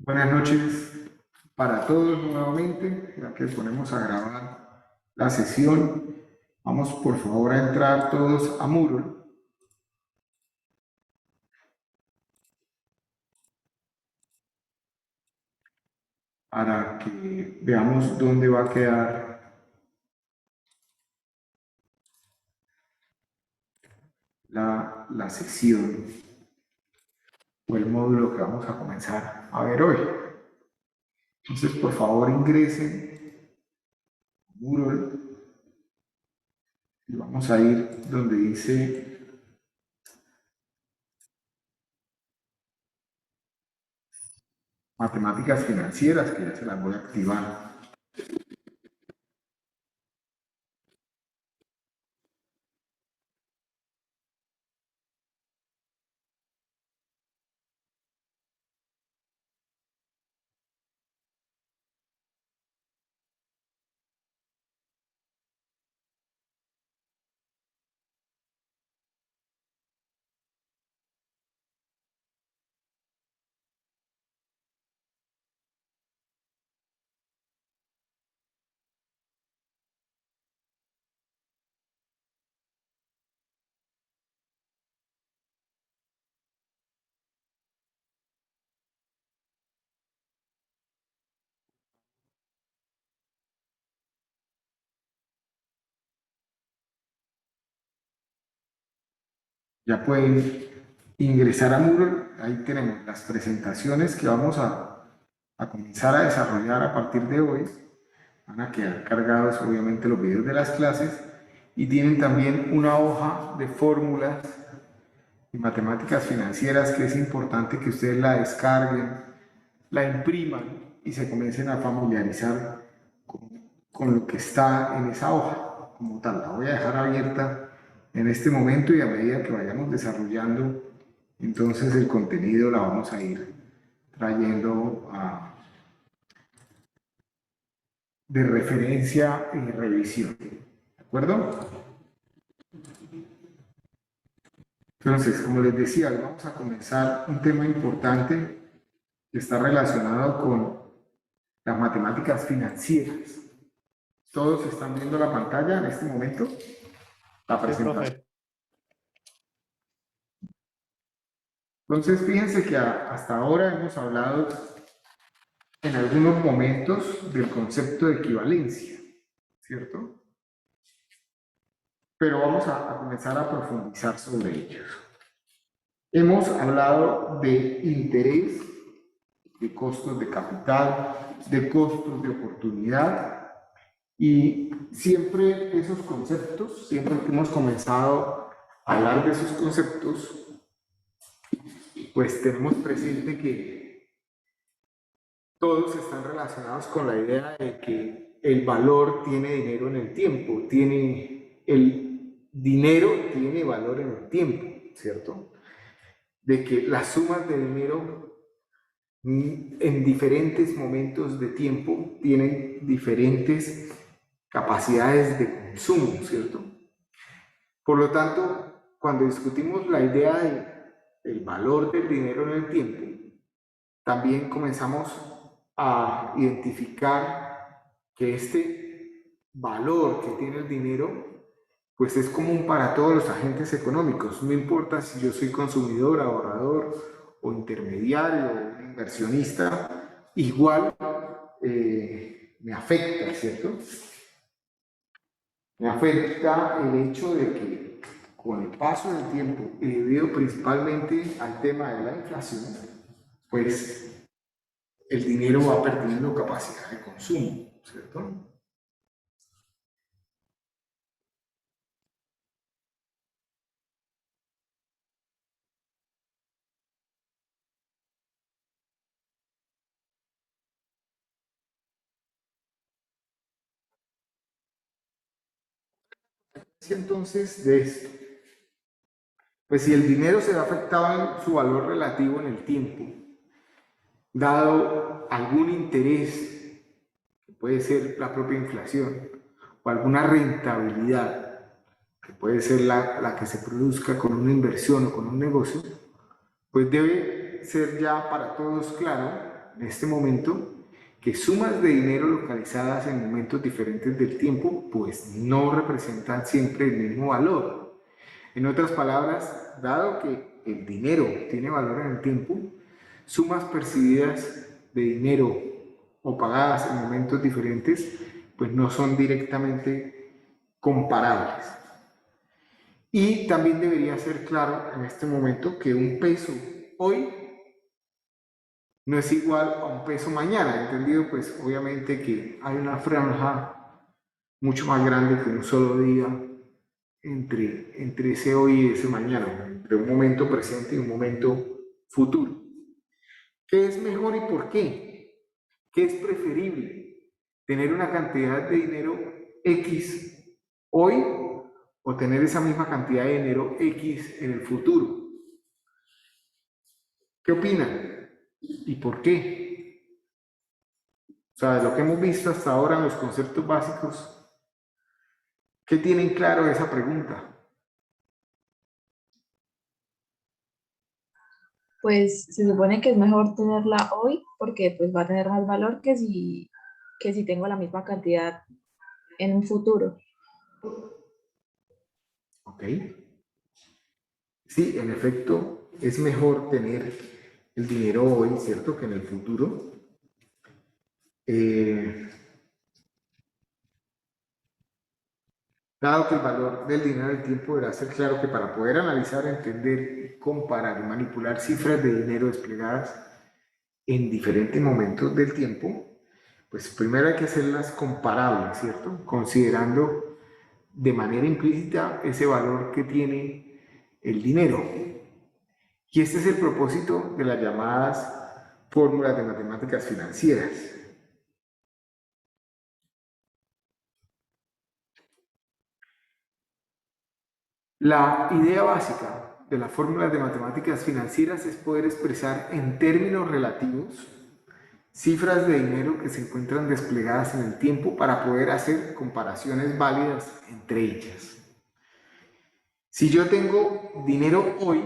Buenas noches para todos nuevamente, ya que ponemos a grabar la sesión. Vamos por favor a entrar todos a Moodle para que veamos dónde va a quedar la sesión o el módulo que vamos a comenzar a ver hoy. Entonces, por favor, ingresen a Moodle y vamos a ir donde dice matemáticas financieras, que ya se las voy a activar. Ya pueden ingresar a Moodle. Ahí tenemos las presentaciones que vamos a comenzar a desarrollar a partir de hoy. Van a quedar cargados obviamente los videos de las clases y tienen también una hoja de fórmulas y matemáticas financieras que es importante que ustedes la descarguen, la impriman y se comiencen a familiarizar con lo que está en esa hoja como tal. La voy a dejar abierta en este momento y a medida que vayamos desarrollando entonces el contenido la vamos a ir trayendo de referencia y revisión. ¿De acuerdo? Entonces, como les decía, hoy vamos a comenzar un tema importante que está relacionado con las matemáticas financieras. ¿Todos están viendo la pantalla en este momento? La presentación. Entonces, fíjense que hasta ahora hemos hablado en algunos momentos del concepto de equivalencia, ¿cierto? Pero vamos a comenzar a profundizar sobre ellos. Hemos hablado de interés, de costos de capital, de costos de oportunidad, y siempre esos conceptos, siempre que hemos comenzado a hablar de esos conceptos, pues tenemos presente que todos están relacionados con la idea de que el valor tiene dinero en el tiempo, el dinero tiene valor en el tiempo, ¿cierto? De que las sumas de dinero en diferentes momentos de tiempo tienen diferentes capacidades de consumo, ¿cierto? Por lo tanto, cuando discutimos la idea del valor del dinero en el tiempo, también comenzamos a identificar que este valor que tiene el dinero pues es común para todos los agentes económicos. No importa si yo soy consumidor, ahorrador o intermediario o un inversionista, igual me afecta, ¿cierto? Me afecta el hecho de que con el paso del tiempo y debido principalmente al tema de la inflación, pues el dinero va perdiendo capacidad de consumo, ¿cierto? Entonces, de esto, pues si el dinero se ve afectado en su valor relativo en el tiempo, dado algún interés, que puede ser la propia inflación, o alguna rentabilidad, que puede ser la que se produzca con una inversión o con un negocio, pues debe ser ya para todos claro en este momento que sumas de dinero localizadas en momentos diferentes del tiempo, pues no representan siempre el mismo valor. En otras palabras, dado que el dinero tiene valor en el tiempo, sumas percibidas de dinero o pagadas en momentos diferentes, pues no son directamente comparables. Y también debería ser claro en este momento que un peso hoy no es igual a un peso mañana, ¿entendido? Pues obviamente que hay una franja mucho más grande que un solo día entre ese hoy y ese mañana, entre un momento presente y un momento futuro. ¿Qué es mejor y por qué? ¿Qué es preferible? ¿Tener una cantidad de dinero X hoy o tener esa misma cantidad de dinero X en el futuro? ¿Qué opinan? ¿Y por qué? O sea, de lo que hemos visto hasta ahora en los conceptos básicos, ¿qué tienen claro de esa pregunta? Pues se supone que es mejor tenerla hoy porque pues va a tener más valor que si tengo la misma cantidad en un futuro. ¿Ok? Sí, en efecto, es mejor tener el dinero hoy, ¿cierto?, que en el futuro. Eh, Dado que el valor del dinero del tiempo deberá ser claro que para poder analizar, entender, comparar y manipular cifras de dinero desplegadas en diferentes momentos del tiempo, pues primero hay que hacerlas comparables, ¿cierto? Considerando de manera implícita ese valor que tiene el dinero. Y este es el propósito de las llamadas fórmulas de matemáticas financieras. La idea básica de las fórmulas de matemáticas financieras es poder expresar en términos relativos cifras de dinero que se encuentran desplegadas en el tiempo para poder hacer comparaciones válidas entre ellas. Si yo tengo dinero hoy,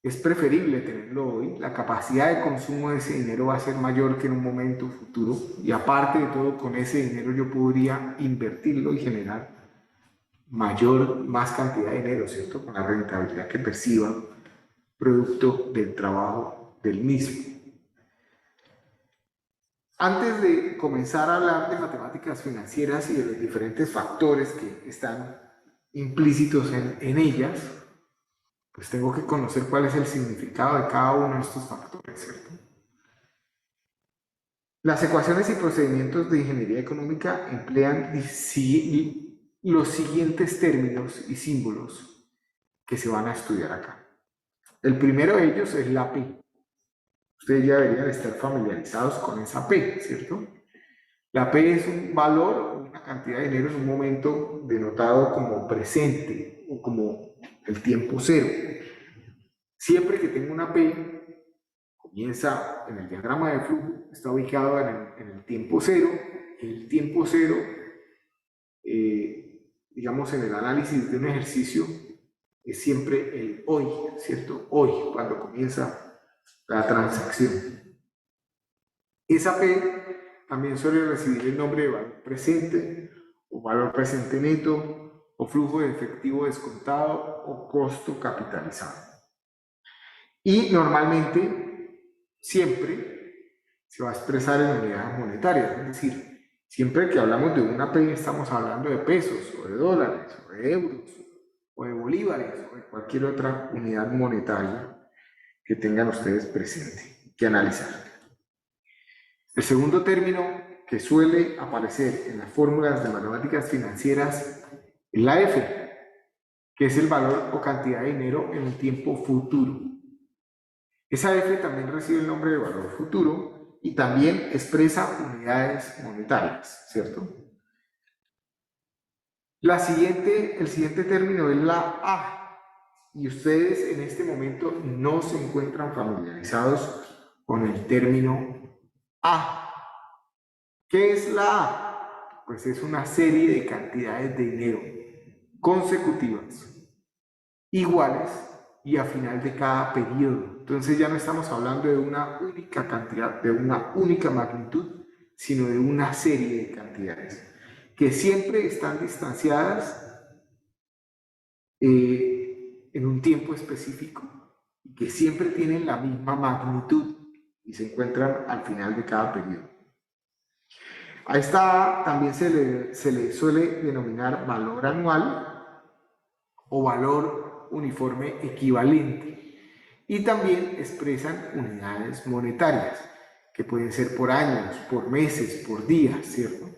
es preferible tenerlo hoy. La capacidad de consumo de ese dinero va a ser mayor que en un momento futuro. Y aparte de todo, con ese dinero yo podría invertirlo y generar más cantidad de dinero, ¿cierto? Con la rentabilidad que perciba producto del trabajo del mismo. Antes de comenzar a hablar de matemáticas financieras y de los diferentes factores que están implícitos en ellas, pues tengo que conocer cuál es el significado de cada uno de estos factores, ¿cierto? Las ecuaciones y procedimientos de ingeniería económica emplean los siguientes términos y símbolos que se van a estudiar acá. El primero de ellos es la P. Ustedes ya deberían estar familiarizados con esa P, ¿cierto? La P es un valor, una cantidad de dinero en un momento denotado como presente o como el tiempo cero. Siempre que tengo una P, comienza en el diagrama de flujo, está ubicado en el tiempo cero. El tiempo cero, digamos, en el análisis de un ejercicio, es siempre el hoy, ¿cierto? Hoy, cuando comienza la transacción. Esa P también suele recibir el nombre de valor presente, o valor presente neto, o flujo de efectivo descontado, o costo capitalizado. Y normalmente, siempre se va a expresar en unidades monetarias, es decir, siempre que hablamos de una P estamos hablando de pesos, o de dólares, o de euros, o de bolívares, o de cualquier otra unidad monetaria que tengan ustedes presente, que analizar. El segundo término que suele aparecer en las fórmulas de matemáticas financieras es la F, que es el valor o cantidad de dinero en un tiempo futuro. Esa F también recibe el nombre de valor futuro y también expresa unidades monetarias, ¿cierto? El siguiente término es la A, y ustedes en este momento no se encuentran familiarizados con el término A. ¿Qué es la A? Pues es una serie de cantidades de dinero consecutivas, iguales y a final de cada periodo. Entonces ya no estamos hablando de una única cantidad, de una única magnitud, sino de una serie de cantidades que siempre están distanciadas en un tiempo específico y que siempre tienen la misma magnitud y se encuentran al final de cada periodo. A esta también se le suele denominar valor anual o valor uniforme equivalente y también expresan unidades monetarias que pueden ser por años, por meses, por días, ¿cierto?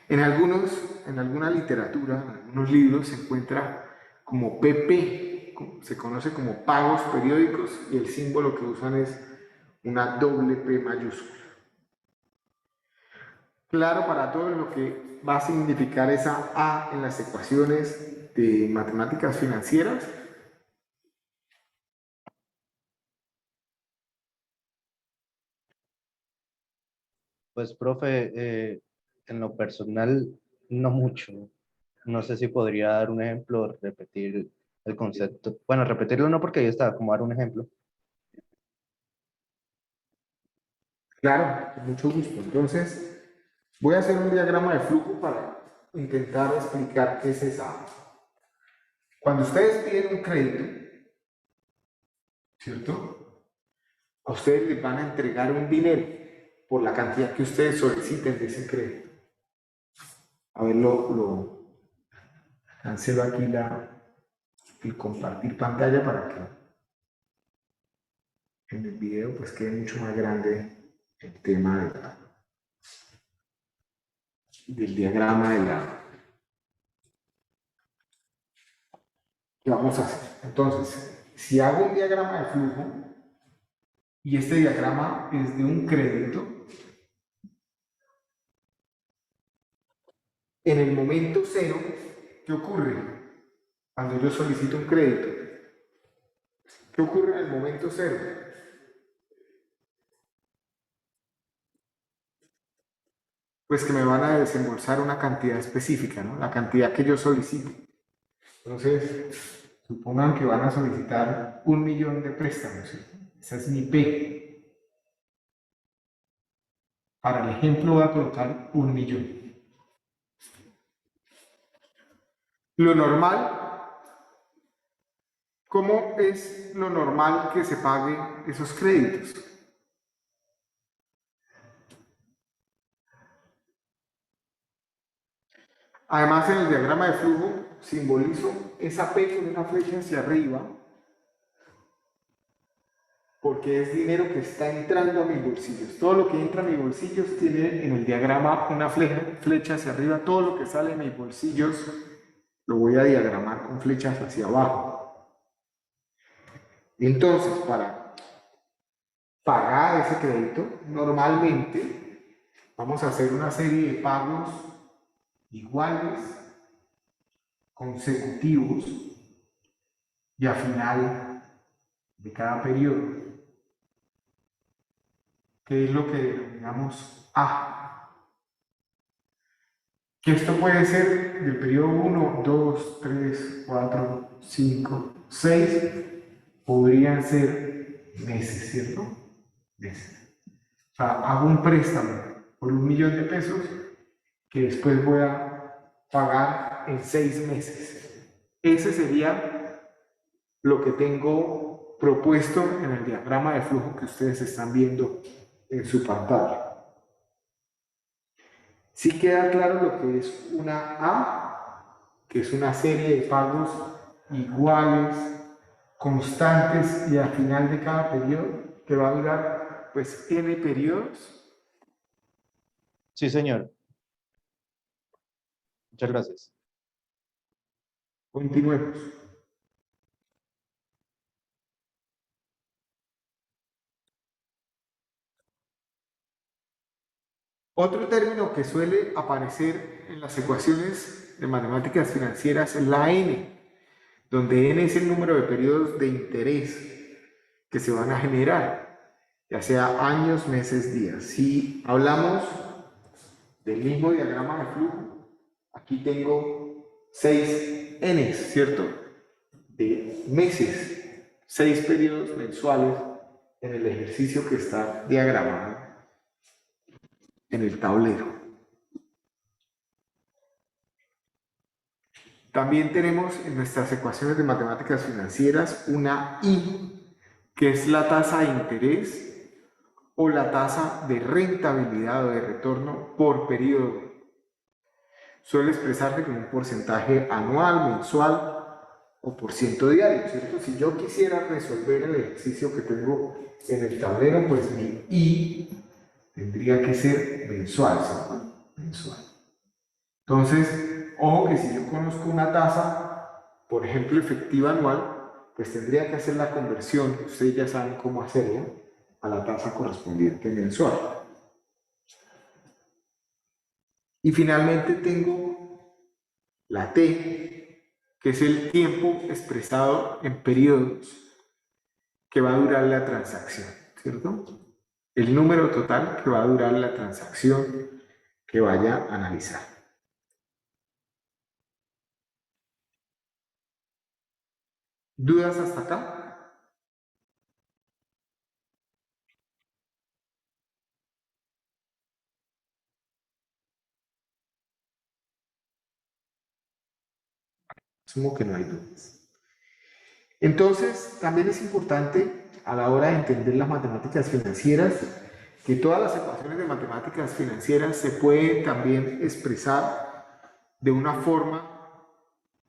En alguna literatura, en algunos libros se encuentra como PP, se conoce como pagos periódicos y el símbolo que usan es una doble P mayúscula. Claro para todos lo que va a significar esa A en las ecuaciones de matemáticas financieras. Pues, profe, en lo personal, no mucho. No sé si podría dar un ejemplo, repetir el concepto. Bueno, repetirlo no porque ahí está, como dar un ejemplo. Claro, con mucho gusto. Entonces, voy a hacer un diagrama de flujo para intentar explicar qué es esa. Cuando ustedes piden un crédito, ¿cierto? A ustedes les van a entregar un dinero por la cantidad que ustedes soliciten de ese crédito. A ver, cancelo aquí el compartir pantalla para que en el video pues quede mucho más grande el tema del diagrama que vamos a hacer. Entonces, si hago un diagrama de flujo y este diagrama es de un crédito, en el momento cero, ¿qué ocurre? Cuando yo solicito un crédito, ¿qué ocurre en el momento cero? Pues que me van a desembolsar una cantidad específica, ¿no? La cantidad que yo solicito. Entonces, supongan que van a solicitar 1.000.000 de préstamos, ¿sí? Esa es mi P. Para el ejemplo voy a colocar 1.000.000. Lo normal, ¿cómo es lo normal que se pague esos créditos? Además, en el diagrama de flujo simbolizo esa P con una flecha hacia arriba porque es dinero que está entrando a mis bolsillos. Todo lo que entra a mis bolsillos tiene en el diagrama una flecha hacia arriba. Todo lo que sale de mis bolsillos lo voy a diagramar con flechas hacia abajo. Entonces, para pagar ese crédito, normalmente vamos a hacer una serie de pagos iguales, consecutivos y a final de cada periodo, que es lo que denominamos A. Que esto puede ser del periodo 1, 2, 3, 4, 5, 6, podrían ser meses, ¿cierto? Meses. O sea, hago un préstamo por 1.000.000 de pesos que después voy a pagar en 6 meses. Ese sería lo que tengo propuesto en el diagrama de flujo que ustedes están viendo en su pantalla. Sí queda claro lo que es una A, que es una serie de pagos iguales, constantes y al final de cada periodo, que va a durar pues n periodos. Sí, señor. Muchas gracias. Continuemos. Otro término que suele aparecer en las ecuaciones de matemáticas financieras es la n, donde n es el número de periodos de interés que se van a generar, ya sea años, meses, días. Si hablamos del mismo diagrama de flujo, aquí tengo 6 n's, ¿cierto? De meses. 6 periodos mensuales en el ejercicio que está diagramado en el tablero. También tenemos en nuestras ecuaciones de matemáticas financieras una I, que es la tasa de interés o la tasa de rentabilidad o de retorno por periodo. Suele expresarse como un porcentaje anual, mensual o por ciento diario, ¿cierto? Si yo quisiera resolver el ejercicio que tengo en el tablero, pues mi I tendría que ser mensual, ¿cierto? Mensual. Entonces, ojo que si yo conozco una tasa, por ejemplo, efectiva anual, pues tendría que hacer la conversión, ustedes ya saben cómo hacerla, a la tasa correspondiente mensual. Y finalmente tengo la T, que es el tiempo expresado en periodos que va a durar la transacción, ¿cierto? El número total que va a durar la transacción que vaya a analizar. ¿Dudas hasta acá? Asumo que no hay dudas. Entonces, también es importante a la hora de entender las matemáticas financieras que todas las ecuaciones de matemáticas financieras se pueden también expresar de una forma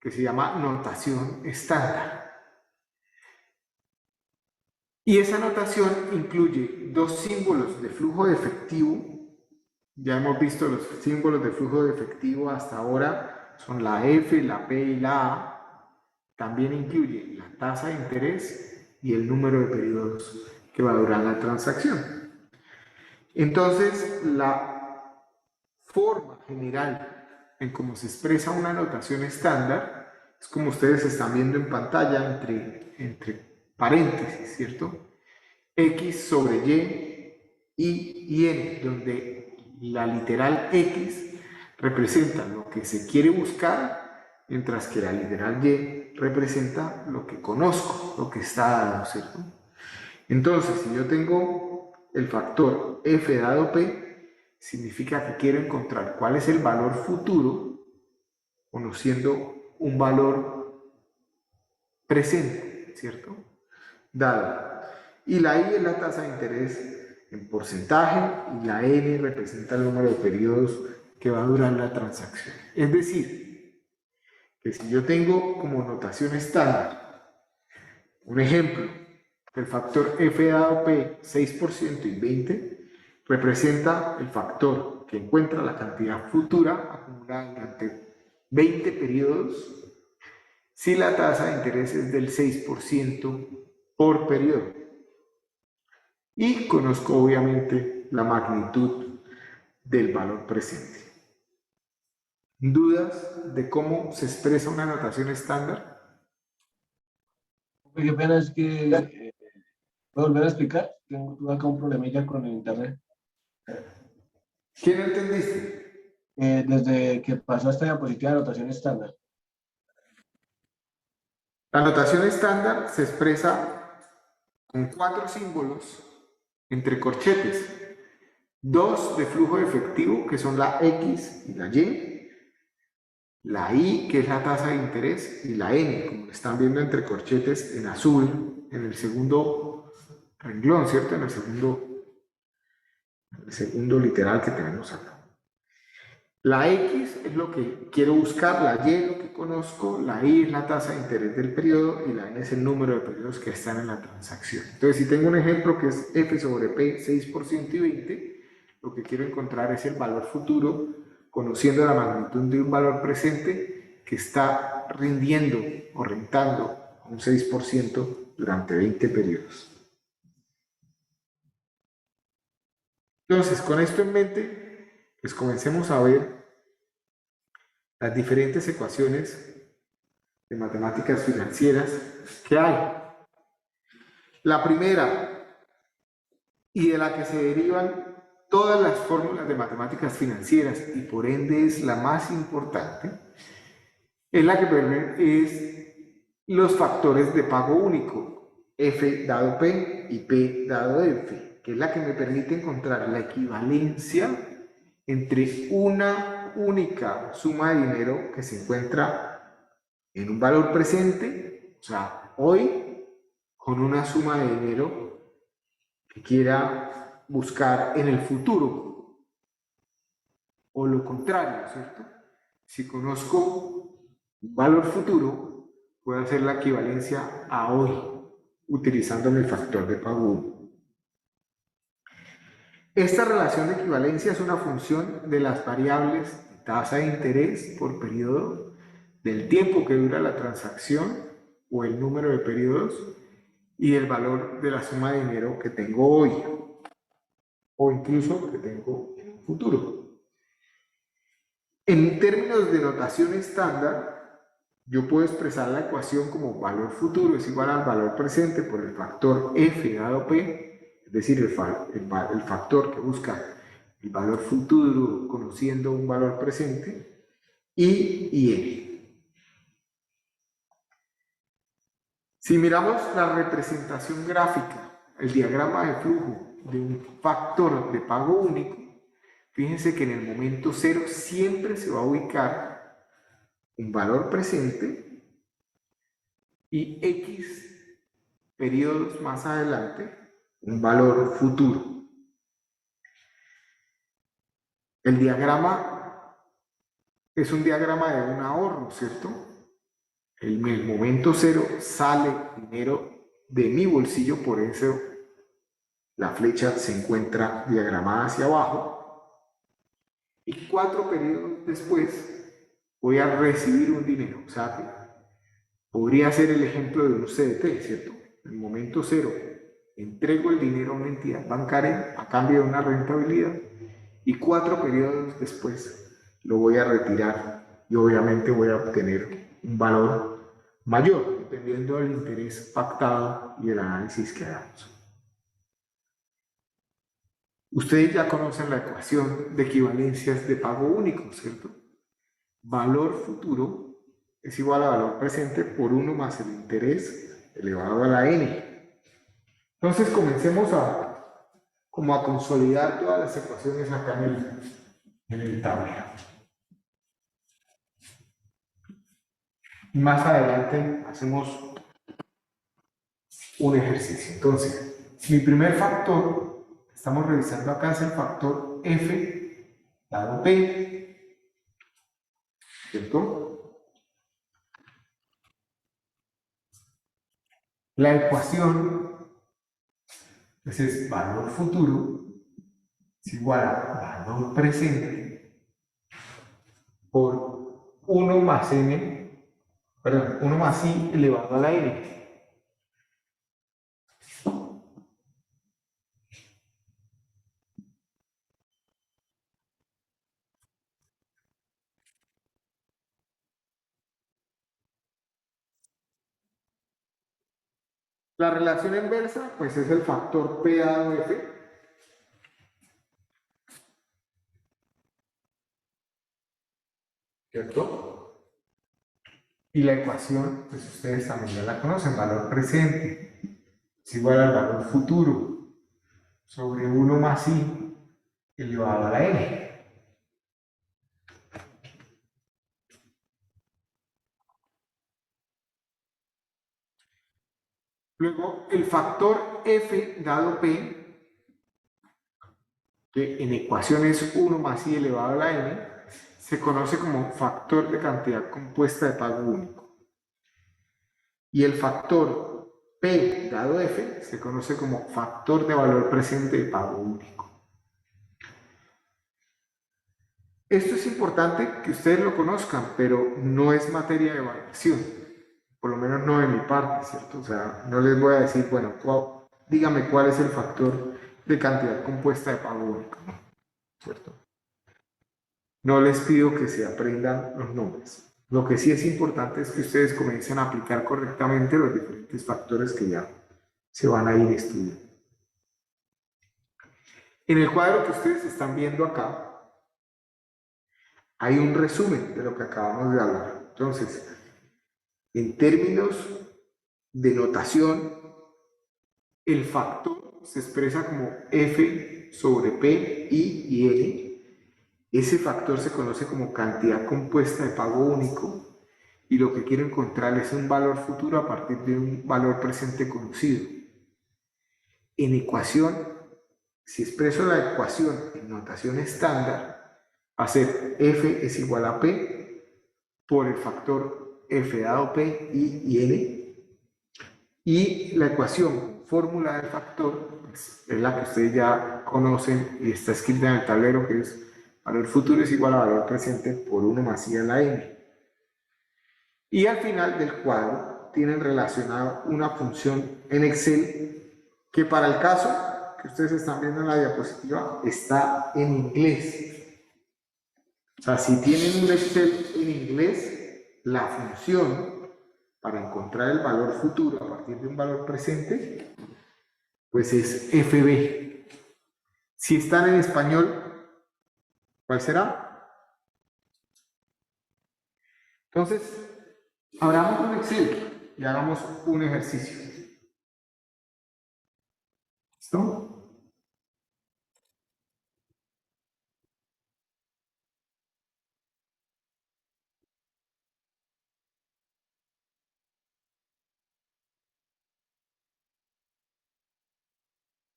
que se llama notación estándar. Y esa notación incluye dos símbolos de flujo de efectivo. Ya hemos visto los símbolos de flujo de efectivo hasta ahora, son la F, la P y la A. También incluye la tasa de interés y el número de periodos que va a durar la transacción. Entonces, la forma general en cómo se expresa una notación estándar es como ustedes están viendo en pantalla entre paréntesis, ¿cierto? X sobre Y N, donde la literal X representa lo que se quiere buscar, mientras que la literal Y representa lo que conozco, lo que está dado, ¿cierto? Entonces, si yo tengo el factor F dado P, significa que quiero encontrar cuál es el valor futuro, conociendo un valor presente, ¿cierto? Dado. Y la I es la tasa de interés en porcentaje y la N representa el número de periodos que va a durar la transacción. Es decir, que si yo tengo como notación estándar un ejemplo, el factor F dado P 6% y 20 representa el factor que encuentra la cantidad futura acumulada durante 20 periodos si la tasa de interés es del 6% por periodo. Y conozco obviamente la magnitud del valor presente. ¿Dudas de cómo se expresa una notación estándar? Qué pena es que ¿puedo volver a explicar? Tuve acá un problemilla con el internet. ¿Qué no entendiste? Desde que pasó esta diapositiva de anotación estándar. La notación estándar se expresa con 4 símbolos entre corchetes. 2 de flujo de efectivo, que son la X y la Y. La I, que es la tasa de interés, y la N, como lo están viendo entre corchetes en azul, en el segundo renglón, ¿cierto? En el segundo literal que tenemos acá. La X es lo que quiero buscar, la Y es lo que conozco, la I es la tasa de interés del periodo y la N es el número de periodos que están en la transacción. Entonces, si tengo un ejemplo que es F sobre P, 6% y 20, lo que quiero encontrar es el valor futuro, conociendo la magnitud de un valor presente que está rindiendo o rentando un 6% durante 20 periodos. Entonces, con esto en mente, pues comencemos a ver las diferentes ecuaciones de matemáticas financieras que hay. La primera, y de la que se derivan todas las fórmulas de matemáticas financieras, y por ende es la más importante, es la que permite los factores de pago único. F dado P y P dado F, que es la que me permite encontrar la equivalencia entre una única suma de dinero que se encuentra en un valor presente, o sea, hoy, con una suma de dinero que quiera buscar en el futuro, o lo contrario, ¿cierto? Si conozco un valor futuro, puedo hacer la equivalencia a hoy, utilizando mi factor de pago 1. Esta relación de equivalencia es una función de las variables tasa de interés por periodo, del tiempo que dura la transacción o el número de periodos y el valor de la suma de dinero que tengo hoy o incluso que tengo en un futuro. En términos de notación estándar, yo puedo expresar la ecuación como valor futuro es igual al valor presente por el factor F dado P, es decir, el factor que busca el valor futuro conociendo un valor presente, y N. Si miramos la representación gráfica, el diagrama de flujo de un factor de pago único, fíjense que en el momento 0 siempre se va a ubicar un valor presente y X periodos más adelante un valor futuro. El diagrama es un diagrama de un ahorro, ¿cierto? En el momento 0 sale dinero de mi bolsillo, por eso la flecha se encuentra diagramada hacia abajo. Y 4 periodos después voy a recibir un dinero. O sea, que podría ser el ejemplo de un CDT, ¿cierto? En el momento 0 entrego el dinero a una entidad bancaria a cambio de una rentabilidad y 4 periodos después lo voy a retirar y obviamente voy a obtener un valor mayor dependiendo del interés pactado y el análisis que hagamos. Ustedes ya conocen la ecuación de equivalencias de pago único, ¿cierto? Valor futuro es igual a valor presente por 1 más el interés elevado a la n. Entonces comencemos a consolidar todas las ecuaciones acá en el tablero. Más adelante hacemos un ejercicio. Entonces, mi primer factor que estamos revisando acá es el factor F dado P, ¿cierto? La ecuación es valor futuro es igual a valor presente por 1 más n, perdón, 1 más i elevado a la n. La relación inversa, pues es el factor P dado F. ¿Cierto? Y la ecuación, pues ustedes también ya la conocen, valor presente es igual al valor futuro sobre 1 más i elevado a la n. Luego, el factor F dado P, que en ecuación es 1 más i elevado a la n, se conoce como factor de cantidad compuesta de pago único. Y el factor P dado F se conoce como factor de valor presente de pago único. Esto es importante que ustedes lo conozcan, pero no es materia de evaluación, por lo menos no de mi parte, ¿cierto? O sea, no les voy a decir, bueno, dígame cuál es el factor de cantidad compuesta de pago único, ¿cierto? No les pido que se aprendan los nombres. Lo que sí es importante es que ustedes comiencen a aplicar correctamente los diferentes factores que ya se van a ir estudiando. En el cuadro que ustedes están viendo acá, hay un resumen de lo que acabamos de hablar. Entonces, en términos de notación, el factor se expresa como F sobre P, I y N. Ese factor se conoce como cantidad compuesta de pago único y lo que quiero encontrar es un valor futuro a partir de un valor presente conocido. En ecuación, si expreso la ecuación en notación estándar, va a ser F es igual a P por el factor F dado P, I y N. Y la ecuación fórmula del factor pues, es la que ustedes ya conocen y está escrita en el tablero, que es valor futuro es igual a valor presente por 1 más I a la n. Y al final del cuadro tienen relacionado una función en Excel que para el caso que ustedes están viendo en la diapositiva está en inglés. O sea, si tienen un Excel en inglés, la función para encontrar el valor futuro a partir de un valor presente, pues es FB. Si están en español, ¿cuál será? Entonces, abramos un Excel y hagamos un ejercicio. ¿Listo?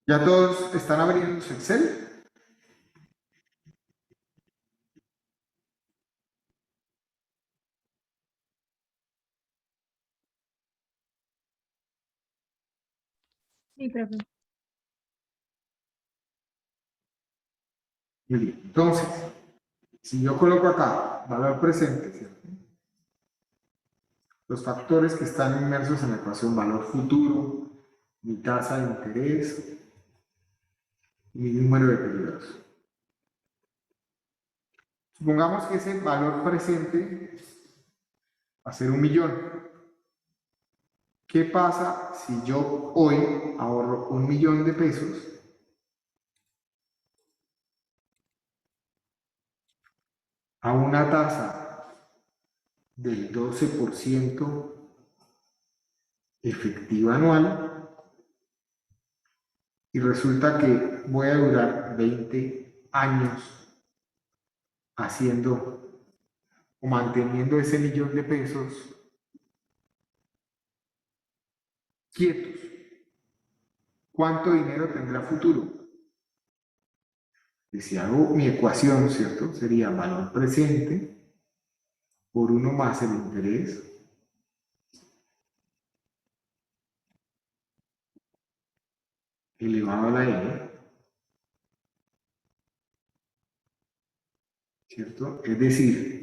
¿Ya todos están abriendo su Excel? Sí, profe. Muy bien. Entonces, si yo coloco acá valor presente, ¿cierto? Los factores que están inmersos en la ecuación, valor futuro, mi tasa de interés y mi número de periodos. Supongamos que ese valor presente va a ser 1.000.000. ¿Qué pasa si yo hoy ahorro 1.000.000 de pesos a una tasa del 12% efectiva anual y resulta que voy a durar 20 años haciendo o manteniendo ese 1.000.000 de pesos quietos? ¿Cuánto dinero tendrá futuro? Y si hago mi ecuación, ¿cierto? Sería valor presente por 1 más el interés elevado a la n, ¿cierto? Es decir,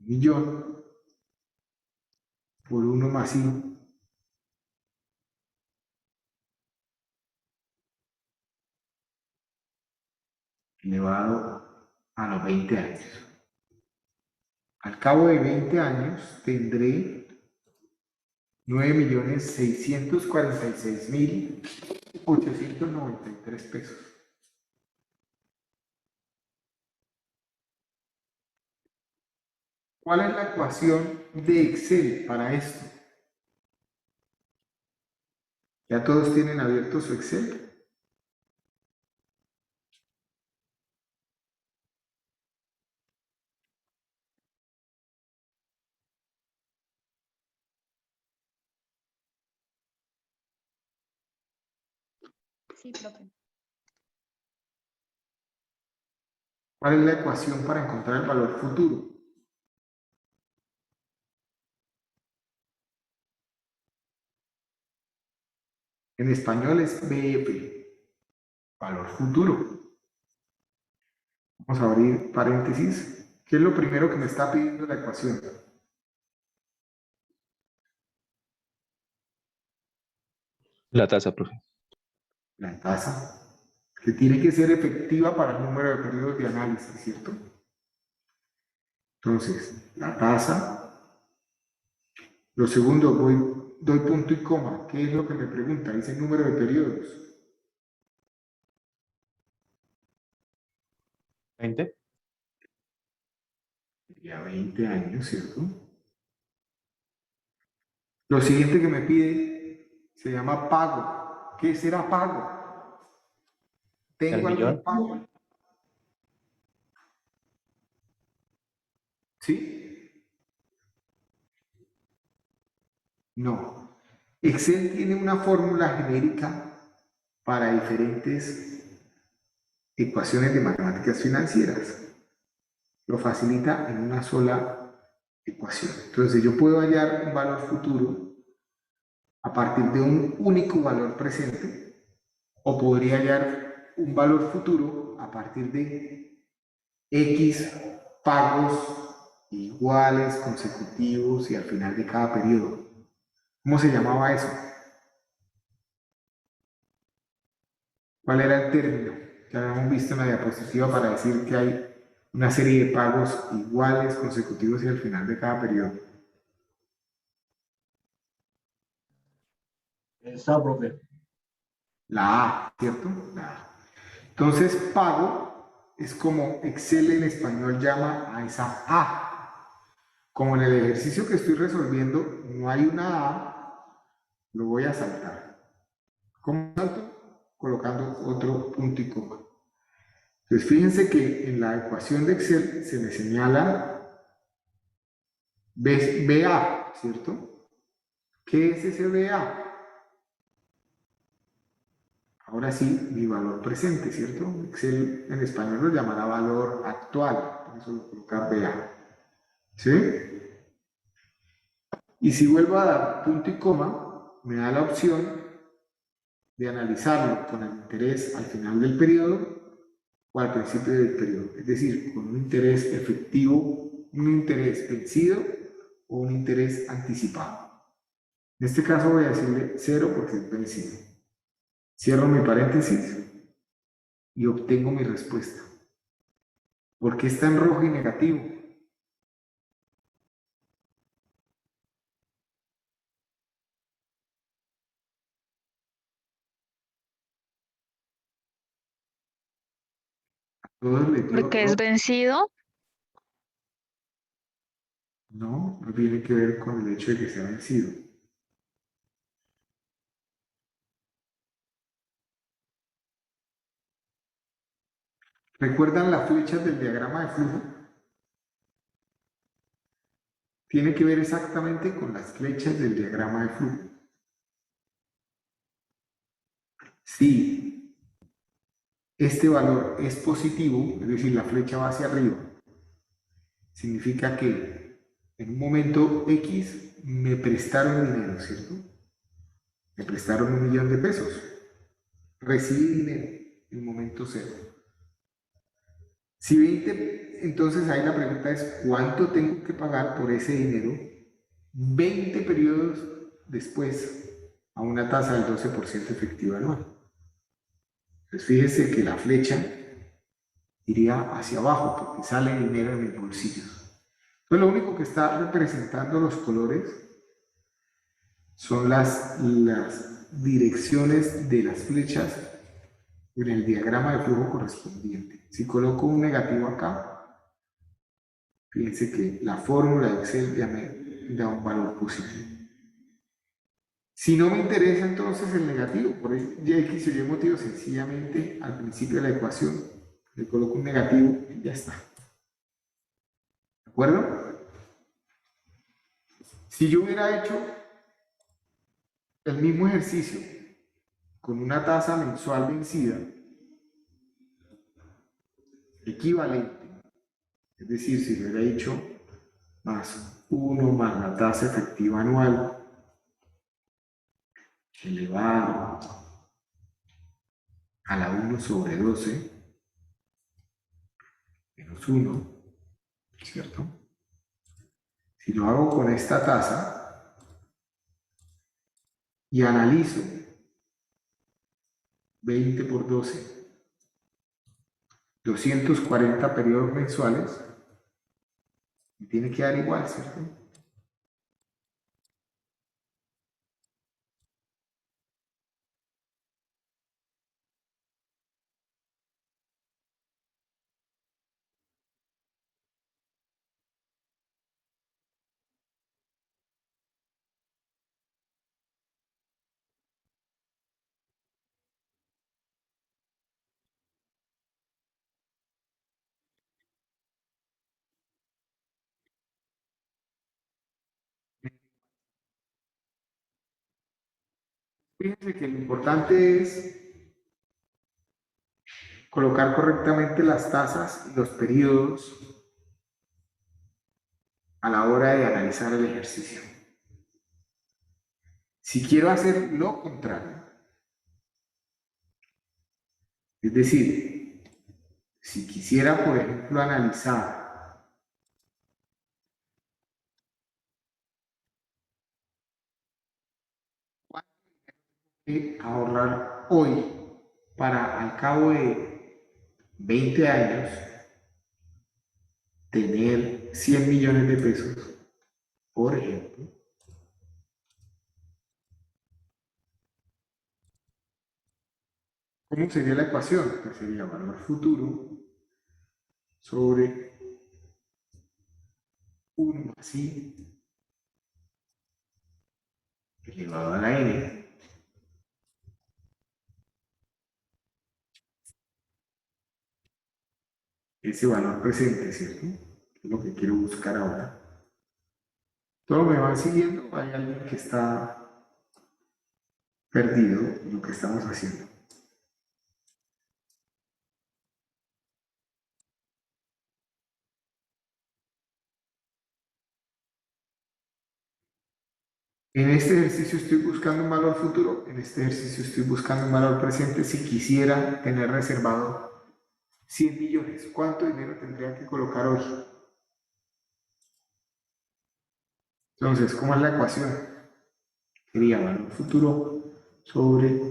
1.000.000 por 1 más i elevado a los 20 años. Al cabo de 20 años tendré 9.646.893 pesos. ¿Cuál es la ecuación de Excel para esto? ¿Ya todos tienen abierto su Excel? Sí, profe. ¿Cuál es la ecuación para encontrar el valor futuro? En español es BF, valor futuro. Vamos a abrir paréntesis. ¿Qué es lo primero que me está pidiendo la ecuación? La tasa, profe. La tasa, que tiene que ser efectiva para el número de periodos de análisis, ¿cierto? Entonces, la tasa. Lo segundo, doy punto y coma. ¿Qué es lo que me pregunta? Dice el número de periodos. 20. Ya 20 años, ¿cierto? Lo siguiente que me pide se llama pago. ¿Qué será pago? ¿El ¿Tengo algún millón? pago? ¿Sí? No. Excel tiene una fórmula genérica para diferentes ecuaciones de matemáticas financieras. Lo facilita en una sola ecuación. Entonces yo puedo hallar un valor futuro a partir de un único valor presente o podría hallar un valor futuro a partir de X pagos iguales, consecutivos y al final de cada periodo. ¿Cómo se llamaba eso? ¿Cuál era el término que habíamos visto en la diapositiva para decir que hay una serie de pagos iguales, consecutivos y al final de cada periodo? Está, profe. La A, ¿cierto? La A. Entonces, pago es como Excel en español llama a esa A. Como en el ejercicio que estoy resolviendo no hay una A, lo voy a saltar. ¿Cómo salto? Colocando otro punto y coma. Entonces, fíjense que en la ecuación de Excel se me señala BA, ¿cierto? ¿Qué es ese BA? Ahora sí, mi valor presente, ¿cierto? Excel en español lo llamará valor actual, por eso lo colocar BA. ¿Sí? Y si vuelvo a dar punto y coma, me da la opción de analizarlo con el interés al final del periodo o al principio del periodo. Es decir, con un interés efectivo, un interés vencido o un interés anticipado. En este caso voy a decirle 0 porque es vencido. Cierro mi paréntesis y obtengo mi respuesta. ¿Por qué está en rojo y negativo? ¿Todos les dio Porque es rojo? vencido. No, no tiene que ver con el hecho de que sea vencido. ¿Recuerdan las flechas del diagrama de flujo? Tiene que ver exactamente con las flechas del diagrama de flujo. Si este valor es positivo, es decir, la flecha va hacia arriba, significa que en un momento X me prestaron dinero, ¿cierto? Me prestaron 1.000.000 de pesos. Recibí dinero en momento cero. Si 20, entonces ahí la pregunta es, ¿cuánto tengo que pagar por ese dinero 20 periodos después a una tasa del 12% efectiva anual? Entonces fíjese que la flecha iría hacia abajo porque sale dinero de mis bolsillos. Entonces lo único que está representando los colores son las direcciones de las flechas en el diagrama de flujo correspondiente. Si coloco un negativo acá, fíjense que la fórmula de Excel ya me da un valor positivo. Si no me interesa entonces el negativo, por X o Y motivo, sencillamente al principio de la ecuación le coloco un negativo y ya está. ¿De acuerdo? Si yo hubiera hecho el mismo ejercicio con una tasa mensual vencida equivalente, es decir, si lo hubiera hecho más 1 más la tasa efectiva anual elevado a la 1/12 menos 1, ¿cierto? Si lo hago con esta tasa y analizo 20 por 12, 240 periodos mensuales, me tiene que dar igual, ¿cierto? Fíjense que lo importante es colocar correctamente las tasas y los periodos a la hora de analizar el ejercicio. Si quiero hacer lo contrario, es decir, si quisiera, por ejemplo, analizar cuánto hay que ahorrar hoy para al cabo de 20 años tener 100 millones de pesos, por ejemplo, ¿cómo sería la ecuación? Pues sería valor futuro sobre 1 más i elevado a la n. Ese valor presente, ¿cierto? Es lo que quiero buscar ahora. ¿Todos me van siguiendo? ¿Hay alguien que está perdido en lo que estamos haciendo? En este ejercicio estoy buscando un valor futuro, en este ejercicio estoy buscando un valor presente si quisiera tener reservado 100 millones. ¿Cuánto dinero tendría que colocar hoy? Entonces, ¿cómo es la ecuación? Sería valor futuro sobre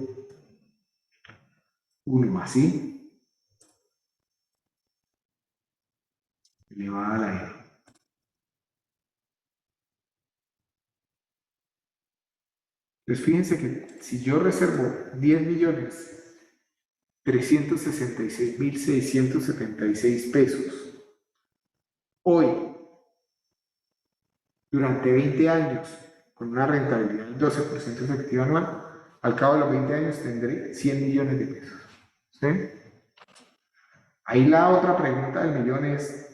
1 más i elevado a la n. Entonces, fíjense que si yo reservo 10 millones 366.676 pesos hoy, durante 20 años, con una rentabilidad del 12% efectiva anual, al cabo de los 20 años tendré 100 millones de pesos. ¿Sí? Ahí la otra pregunta del millón es,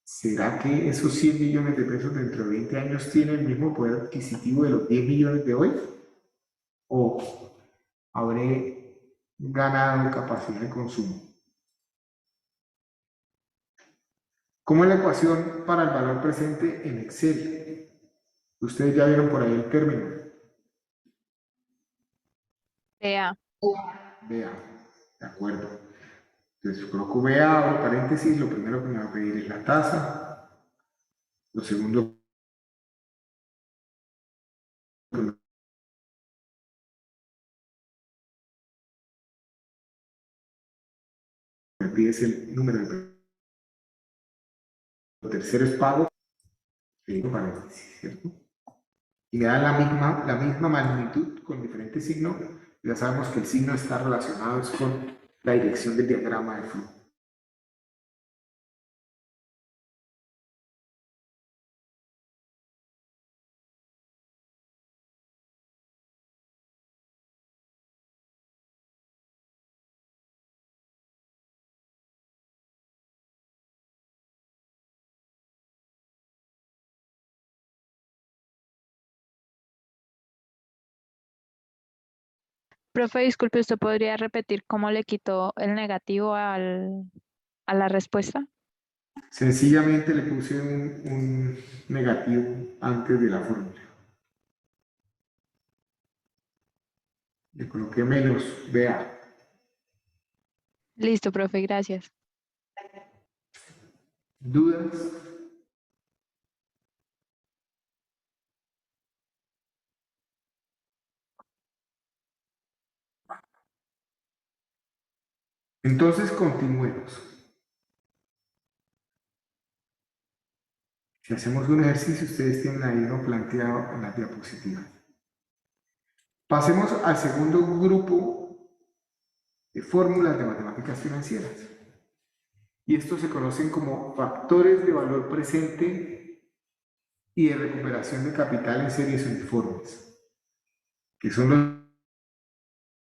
¿será que esos 100 millones de pesos dentro de 20 años tienen el mismo poder adquisitivo de los 10 millones de hoy? ¿O habré ganado capacidad de consumo? ¿Cómo es la ecuación para el valor presente en Excel? Ustedes ya vieron por ahí el término. Vea, Vea, de acuerdo. Entonces coloco vea, abro paréntesis, lo primero que me va a pedir es la tasa. Lo segundo que me pide es el número de pesos. Lo tercero es pago, paréntesis, ¿cierto? Y me da la misma magnitud con diferente signo. Ya sabemos que el signo está relacionado es con la dirección del diagrama de flujo. profe, disculpe, ¿usted podría repetir cómo le quitó el negativo a la respuesta? Sencillamente le puse un negativo antes de la fórmula. Le coloqué menos, vea. Listo, profe, gracias. ¿Dudas? Entonces continuemos. Si hacemos un ejercicio, ustedes tienen ahí uno planteado en la diapositiva. Pasemos al segundo grupo de fórmulas de matemáticas financieras. Y estos se conocen como factores de valor presente y de recuperación de capital en series uniformes, que son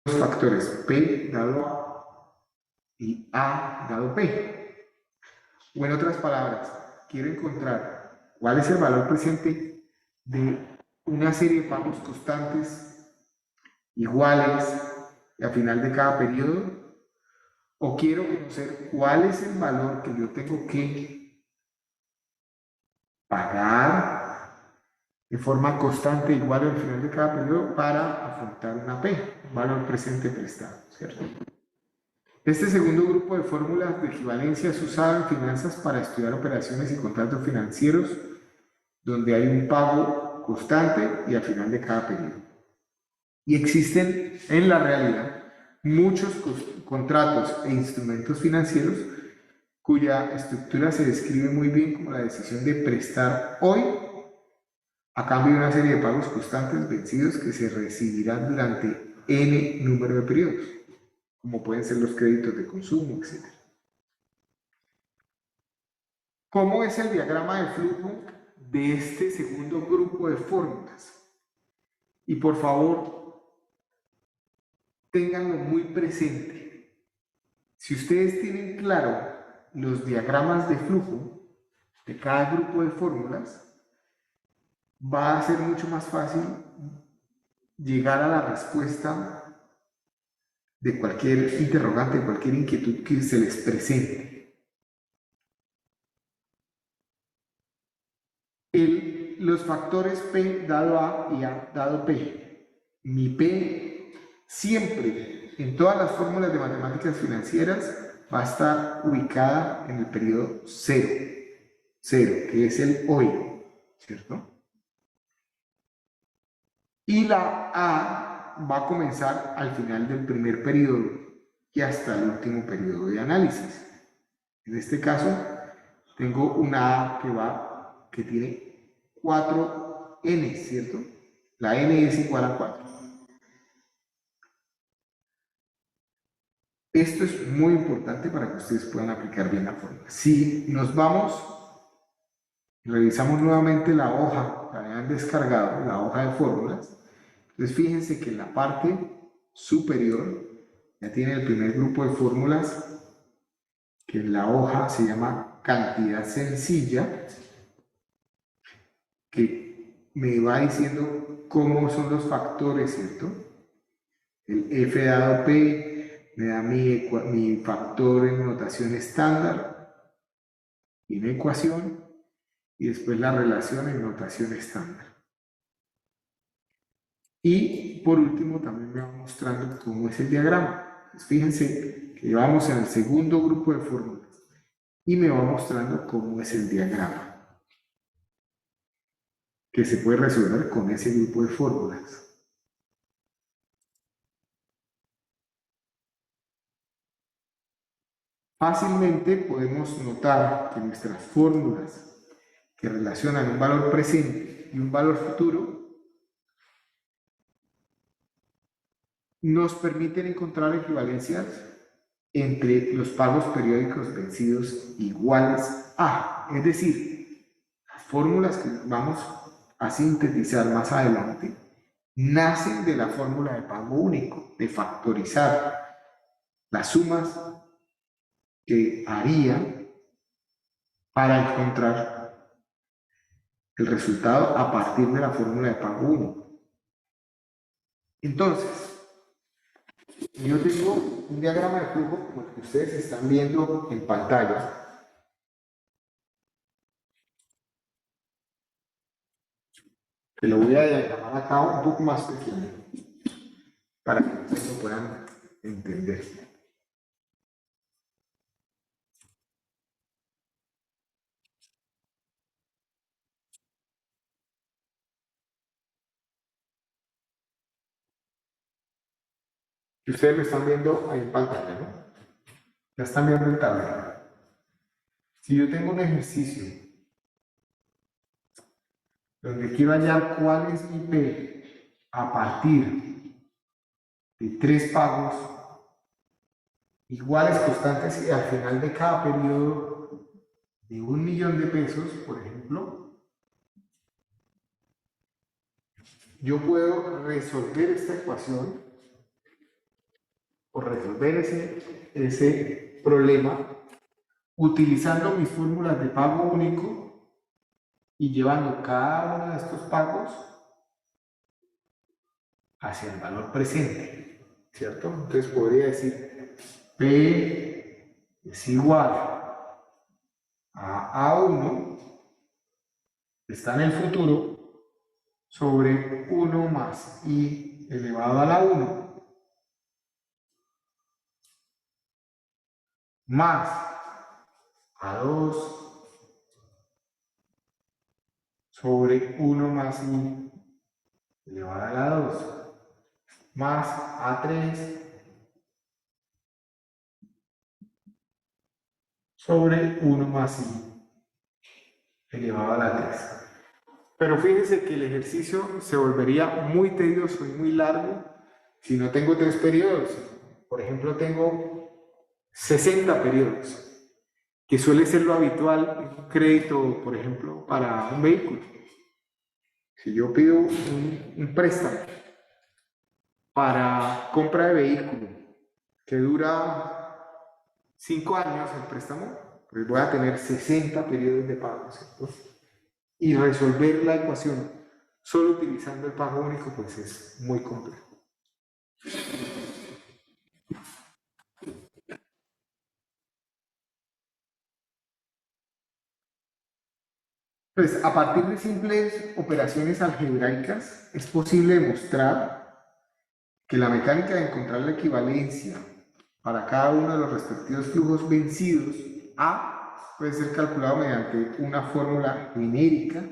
los factores P dado A y A dado P. O en otras palabras, quiero encontrar cuál es el valor presente de una serie de pagos constantes iguales a final de cada periodo? ¿O quiero conocer cuál es el valor que yo tengo que pagar de forma constante igual al final de cada periodo para afrontar una P, un valor presente prestado, ¿cierto? Este segundo grupo de fórmulas de equivalencia es usado en finanzas para estudiar operaciones y contratos financieros donde hay un pago constante y al final de cada periodo. Y existen en la realidad muchos contratos e instrumentos financieros cuya estructura se describe muy bien como la decisión de prestar hoy a cambio de una serie de pagos constantes vencidos que se recibirán durante N número de periodos, como pueden ser los créditos de consumo, etc. ¿Cómo es el diagrama de flujo de este segundo grupo de fórmulas? Y por favor, ténganlo muy presente. Si ustedes tienen claro los diagramas de flujo de cada grupo de fórmulas, va a ser mucho más fácil llegar a la respuesta de cualquier interrogante, de cualquier inquietud que se les presente. Los factores P dado A y A dado P. Mi P siempre, en todas las fórmulas de matemáticas financieras, va a estar ubicada en el periodo 0, que es el hoy, ¿cierto? Y la A va a comenzar al final del primer periodo y hasta el último periodo de análisis. En este caso, tengo una A que tiene 4 N, ¿cierto? La N es igual a 4. Esto es muy importante para que ustedes puedan aplicar bien la fórmula. Si nos vamos, revisamos nuevamente la hoja que habían descargado, la hoja de fórmulas, entonces fíjense que en la parte superior ya tiene el primer grupo de fórmulas que en la hoja se llama cantidad sencilla, que me va diciendo cómo son los factores, ¿cierto? El F dado P me da mi factor en notación estándar y una ecuación, y después la relación en notación estándar. Y por último también me va mostrando cómo es el diagrama. Pues fíjense que vamos en el segundo grupo de fórmulas y me va mostrando cómo es el diagrama, que se puede resolver con ese grupo de fórmulas. Fácilmente podemos notar que nuestras fórmulas que relacionan un valor presente y un valor futuro nos permiten encontrar equivalencias entre los pagos periódicos vencidos iguales a, es decir, las fórmulas que vamos a sintetizar más adelante nacen de la fórmula de pago único, de factorizar las sumas que haría para encontrar el resultado a partir de la fórmula de pago único. Entonces, yo tengo un diagrama de flujo como el que ustedes están viendo en pantalla. Que lo voy a diagramar acá un poco más pequeño para que ustedes lo puedan entender. Y ustedes lo están viendo ahí en pantalla, ¿no? Ya están viendo el tablero. Si yo tengo un ejercicio donde quiero hallar cuál es mi P a partir de 3 pagos iguales, constantes y al final de cada periodo de 1.000.000 de pesos, por ejemplo, yo puedo resolver esta ecuación o resolver ese problema utilizando mis fórmulas de pago único y llevando cada uno de estos pagos hacia el valor presente, ¿cierto? Entonces podría decir P es igual a A1, que está en el futuro, sobre 1 más I elevado a la 1, más A2 sobre 1 más I elevado a la 2, más A3 sobre 1 más I elevado a la 3. Pero fíjense que el ejercicio se volvería muy tedioso y muy largo si no tengo 3 periodos. Por ejemplo, tengo 60 periodos, que suele ser lo habitual en un crédito, por ejemplo, para un vehículo. Si yo pido un préstamo para compra de vehículo que dura 5 años el préstamo, pues voy a tener 60 periodos de pago, ¿cierto? Y resolver la ecuación solo utilizando el pago único, pues es muy complejo. Pues a partir de simples operaciones algebraicas es posible demostrar que la mecánica de encontrar la equivalencia para cada uno de los respectivos flujos vencidos A puede ser calculado mediante una fórmula genérica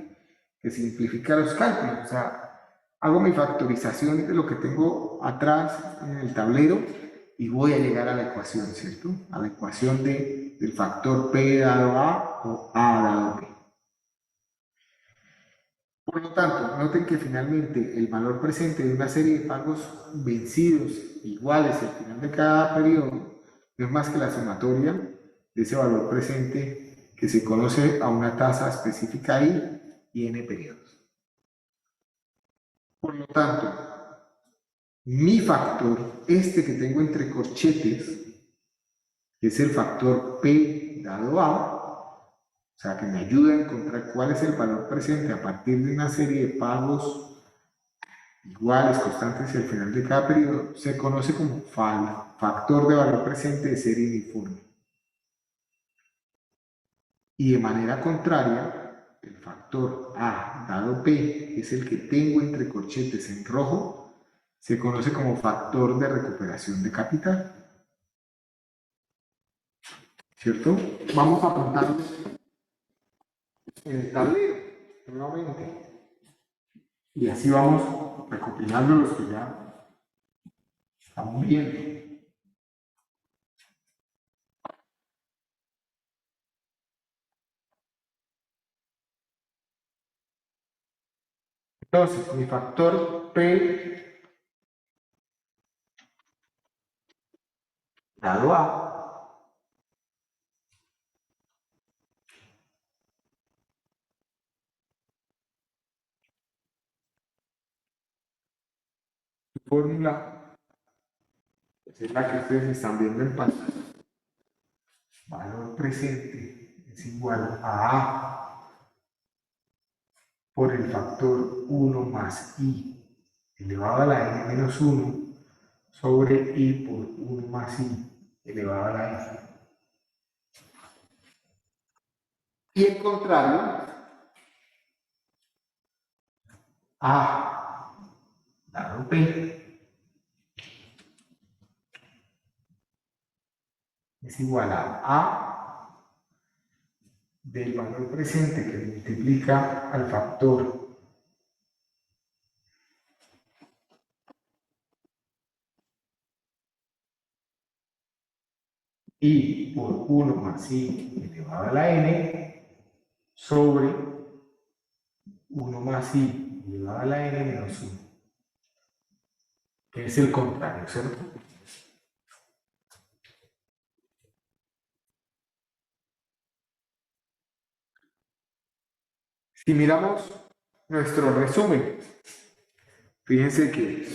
que simplifica los cálculos. O sea, hago mi factorización de lo que tengo atrás en el tablero y voy a llegar a la ecuación, ¿cierto? A la ecuación del factor P dado A o A dado P. Por lo tanto, noten que finalmente el valor presente de una serie de pagos vencidos iguales al final de cada periodo no es más que la sumatoria de ese valor presente que se conoce a una tasa específica I y N periodos. Por lo tanto, mi factor, este que tengo entre corchetes, que es el factor P dado A, o sea, que me ayuda a encontrar cuál es el valor presente a partir de una serie de pagos iguales, constantes y al final de cada periodo, se conoce como factor de valor presente de serie uniforme. Y de manera contraria, el factor A dado P, que es el que tengo entre corchetes en rojo, se conoce como factor de recuperación de capital. ¿Cierto? Vamos a apuntarlo en el tablero nuevamente. Y así vamos recopilando los que ya estamos viendo. Entonces, mi factor P dado A fórmula es la que ustedes están viendo en pantalla. Valor presente es igual a A por el factor 1 más I elevado a la n menos 1 sobre I por 1 más I elevado a la n. Y en contrario, A dado P es igual a A del valor presente que multiplica al factor I por 1 más I elevado a la n sobre 1 más I elevado a la n menos 1, que es el contrario, ¿cierto? Si miramos nuestro resumen, fíjense que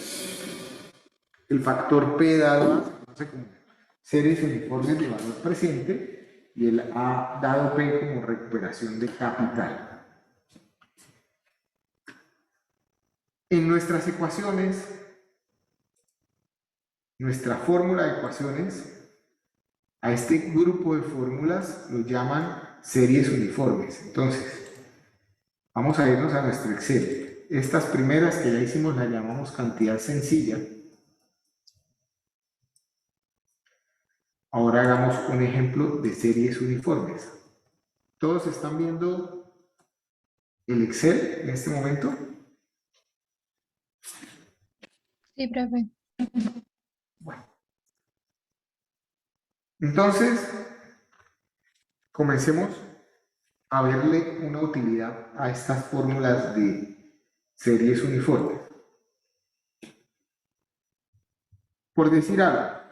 el factor P dado A se conoce como series uniformes de valor presente y el A dado P como recuperación de capital. En nuestras ecuaciones nuestra fórmula de ecuaciones, a este grupo de fórmulas lo llaman series uniformes. Entonces, vamos a irnos a nuestro Excel. Estas primeras que ya hicimos las llamamos cantidad sencilla. Ahora hagamos un ejemplo de series uniformes. ¿Todos están viendo el Excel en este momento? Sí, profe. Bueno, entonces comencemos a verle una utilidad a estas fórmulas de series uniformes. Por decir algo,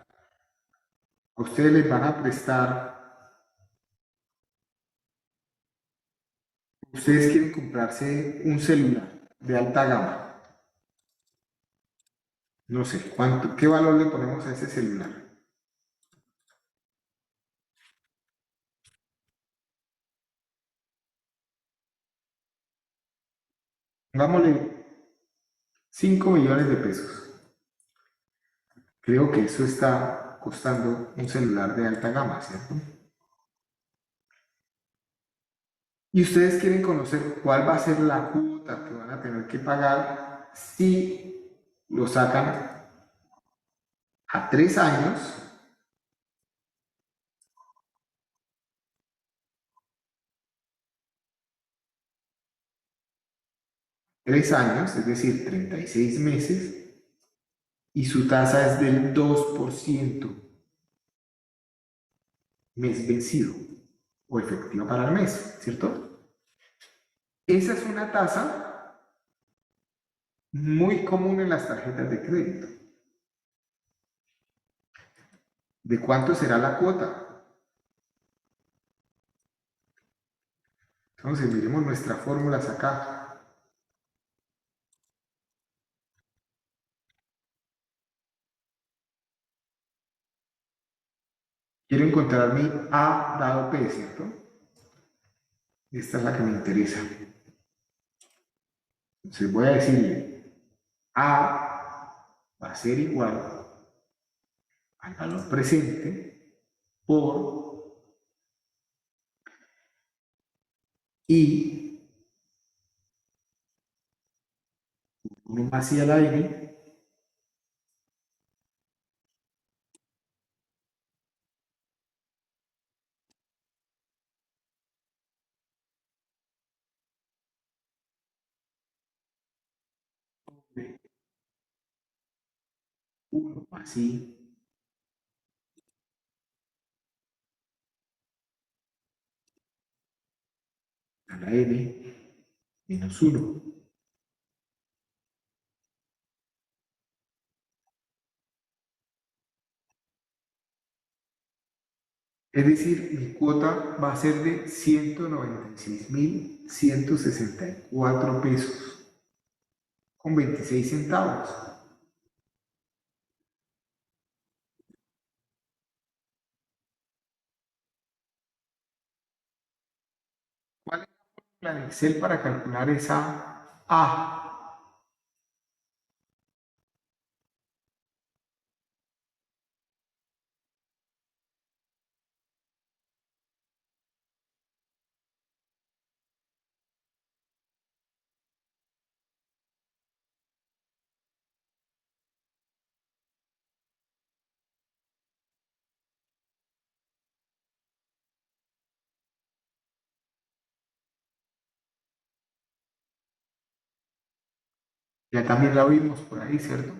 a ustedes les van a prestar, ustedes quieren comprarse un celular de alta gama. No sé, ¿qué valor le ponemos a ese celular? Pongámosle 5 millones de pesos. Creo que eso está costando un celular de alta gama, ¿cierto? Y ustedes quieren conocer cuál va a ser la cuota que van a tener que pagar si lo sacan a 3 años. Es decir, 36 meses, y su tasa es del 2% mes vencido o efectiva para el mes, ¿cierto? Esa es una tasa muy común en las tarjetas de crédito. ¿De cuánto será la cuota? Entonces, miremos nuestras fórmulas acá. Quiero encontrar mi A dado P, ¿cierto? Esta es la que me interesa. Entonces voy a decirle A va a ser igual al valor presente por I, 1 más I a la N, sobre 1 más I a la N menos 1. Es decir, mi cuota va a ser de 196.164 pesos con 26 centavos. ¿Cuál es la fórmula de Excel para calcular esa A? Ya también la vimos por ahí, ¿cierto?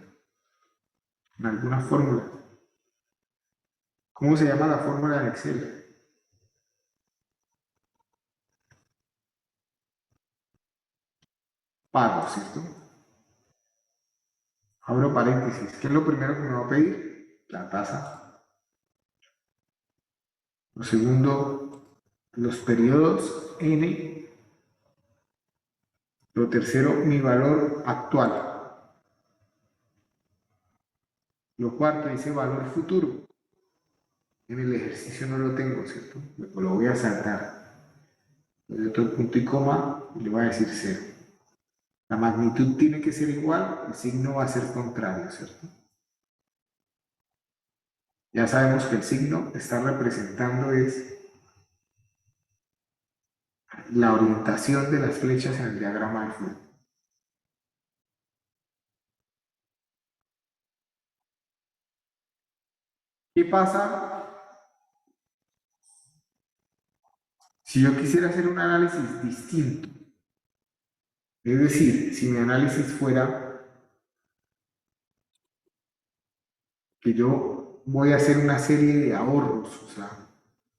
En alguna fórmula. ¿Cómo se llama la fórmula de Excel? Pago, ¿cierto? Abro paréntesis. ¿Qué es lo primero que me va a pedir? La tasa. Lo segundo, los periodos N. Lo tercero, mi valor actual. Lo cuarto, ese valor futuro. En el ejercicio no lo tengo, ¿cierto? Lo voy a saltar. Le doy otro punto y coma y le voy a decir 0. La magnitud tiene que ser igual, el signo va a ser contrario, ¿cierto? Ya sabemos que el signo está representando es la orientación de las flechas en el diagrama de flujo. ¿Qué pasa si yo quisiera hacer un análisis distinto? Es decir, si mi análisis fuera que yo voy a hacer una serie de ahorros, o sea,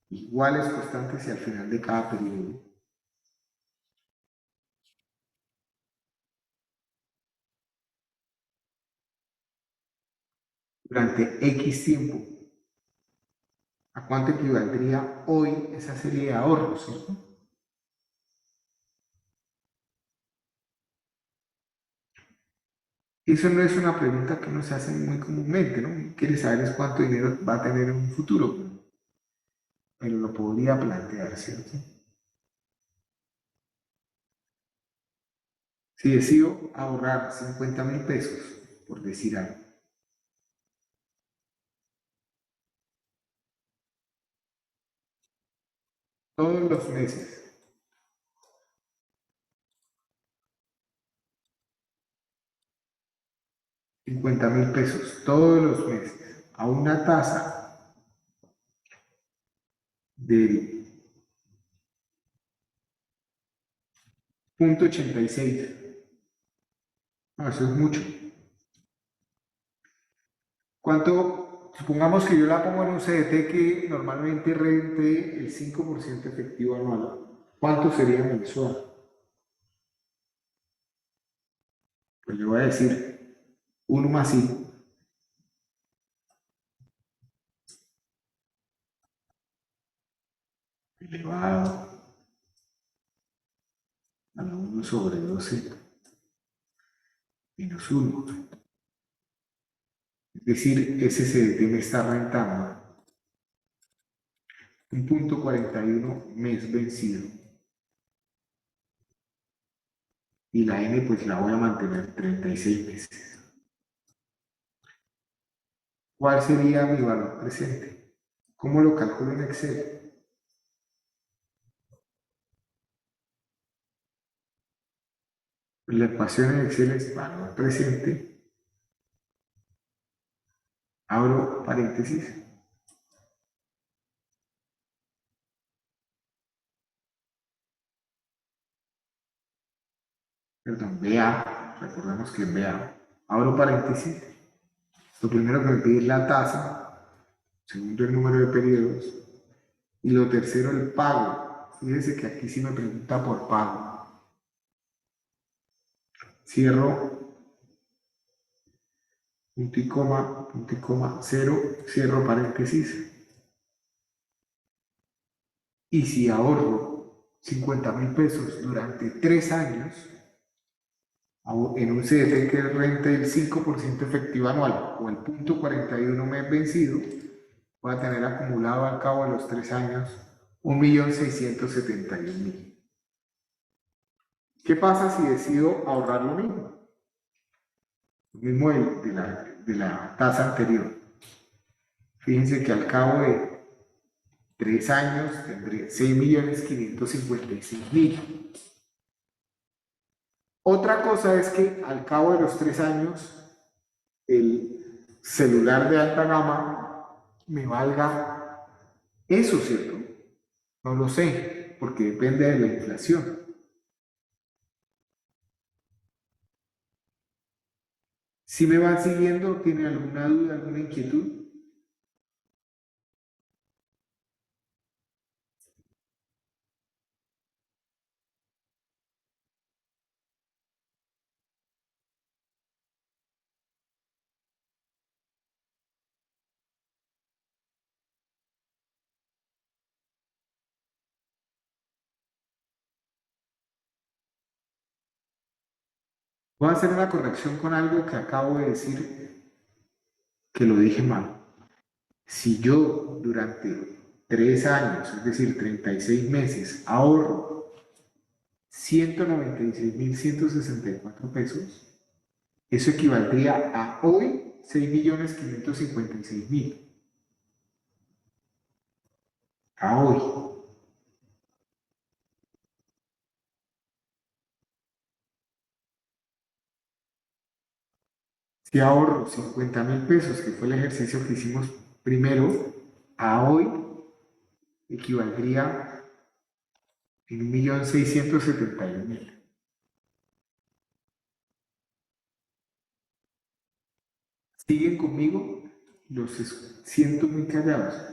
iguales, constantes y al final de cada periodo. Durante X tiempo. ¿A cuánto equivaldría hoy esa serie de ahorros, cierto? Eso no es una pregunta que uno se hace muy comúnmente, ¿no? Quiere saber es cuánto dinero va a tener en un futuro, pero lo podría plantear, ¿cierto? Si decido ahorrar 50.000 pesos, por decir algo, todos los meses, 50.000 pesos, todos los meses, a una tasa del 0,86. No, eso es mucho. ¿Cuánto? Supongamos que yo la pongo en un CDT que normalmente rente el 5% efectivo anual. ¿Cuánto sería mensual? Pues yo voy a decir 1 más 5. Elevado a la 1 sobre 12 menos 1. Es decir, ese CDT me está rentando 1,41 mes vencido. Y la N pues la voy a mantener 36 meses. ¿Cuál sería mi valor presente? ¿Cómo lo calculo en Excel? La ecuación en Excel es valor presente, abro paréntesis, perdón, BA, recordemos que es BA, abro paréntesis, lo primero que me pide es la tasa, segundo el número de periodos, y lo tercero el pago. Fíjense que aquí sí me pregunta por pago. Cierro, punto y coma, cero, cierro paréntesis. Y si ahorro 50.000 pesos durante 3 años, en un CDT que rente el 5% efectivo anual o el 0,41 mes vencido, voy a tener acumulado al cabo de los 3 años 1.671.000. ¿Qué pasa si decido ahorrar lo mismo? Lo mismo de la tasa anterior. Fíjense que al cabo de 3 años tendré 6.556.000. Otra cosa es que al cabo de los 3 años, el celular de alta gama me valga eso, ¿cierto? No lo sé, porque depende de la inflación. Si me van siguiendo, ¿tienen alguna duda, alguna inquietud? Voy a hacer una corrección con algo que acabo de decir, que lo dije mal. Si yo durante 3 años, es decir, 36 meses, ahorro 196.164 pesos, eso equivaldría a hoy 6.556.000. a hoy. Si ahorro 50.000 pesos, que fue el ejercicio que hicimos primero, a hoy equivaldría en 1.671.000. ¿Siguen conmigo? Los siento muy callados.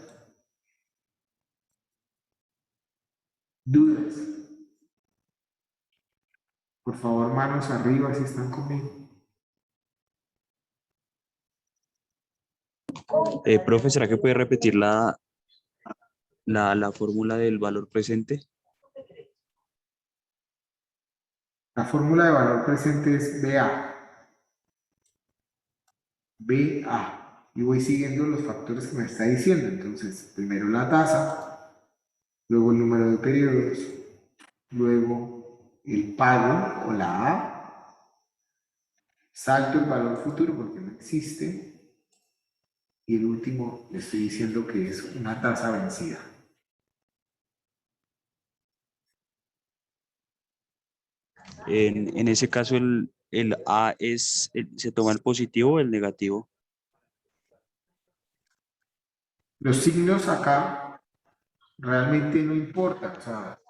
¿Dudas? Por favor, manos arriba si están conmigo. Profe, ¿será que puede repetir la fórmula del valor presente? La fórmula de valor presente es BA. BA. Y voy siguiendo los factores que me está diciendo. Entonces, primero la tasa, luego el número de periodos, luego el pago o la A, salto el valor futuro porque no existe, y el último le estoy diciendo que es una tasa vencida. En ese caso, el A se toma el positivo o el negativo. Los signos acá realmente no importan. O sea,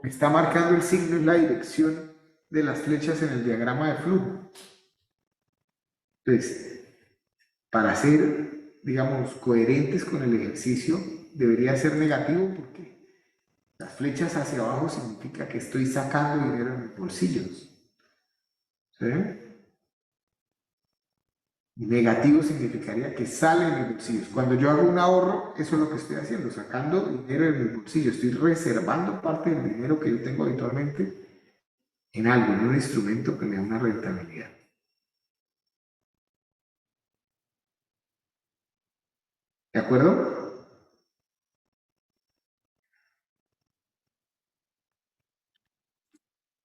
me está marcando el signo es la dirección de las flechas en el diagrama de flujo. Entonces, para ser, digamos, coherentes con el ejercicio, debería ser negativo porque las flechas hacia abajo significa que estoy sacando dinero en mis bolsillos. ¿Sí? Y negativo significaría que sale de mis bolsillos. Cuando yo hago un ahorro, eso es lo que estoy haciendo, sacando dinero de mis bolsillos. Estoy reservando parte del dinero que yo tengo habitualmente en algo, en un instrumento que me da una rentabilidad. ¿De acuerdo?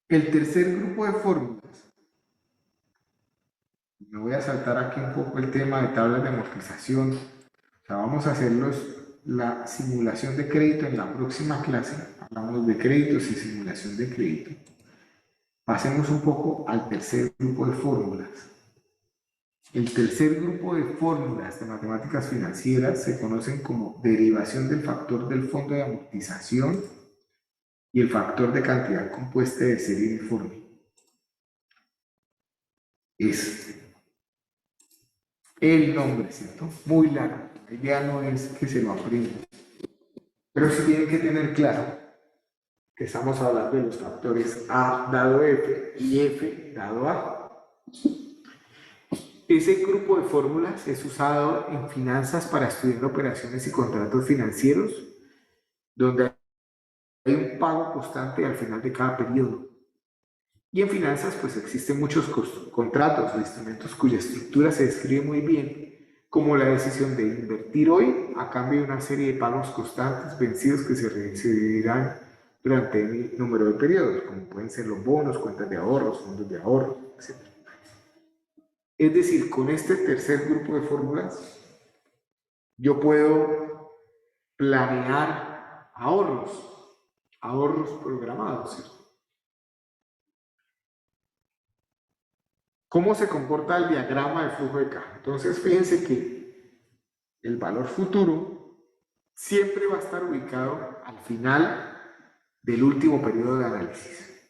El tercer grupo de fórmulas. Me voy a saltar aquí un poco el tema de tablas de amortización. O sea, vamos a hacerlos la simulación de crédito en la próxima clase. Hablamos de créditos y simulación de crédito. Pasemos un poco al tercer grupo de fórmulas. El tercer grupo de fórmulas de matemáticas financieras se conocen como derivación del factor del fondo de amortización y el factor de cantidad compuesta de serie uniforme. Es el nombre, ¿cierto? Muy largo. La idea no es que se lo aprendan, pero sí tienen que tener claro que estamos hablando de los factores A dado F y F dado A. Ese grupo de fórmulas es usado en finanzas para estudiar operaciones y contratos financieros, donde hay un pago constante al final de cada periodo. Y en finanzas, pues existen muchos contratos o instrumentos cuya estructura se describe muy bien, como la decisión de invertir hoy a cambio de una serie de pagos constantes vencidos que se recibirán durante el número de periodos, como pueden ser los bonos, cuentas de ahorros, fondos de ahorro, etc. Es decir, con este tercer grupo de fórmulas, yo puedo planear ahorros programados, ¿cierto? ¿Cómo se comporta el diagrama de flujo de caja? Entonces, fíjense que el valor futuro siempre va a estar ubicado al final del último periodo de análisis,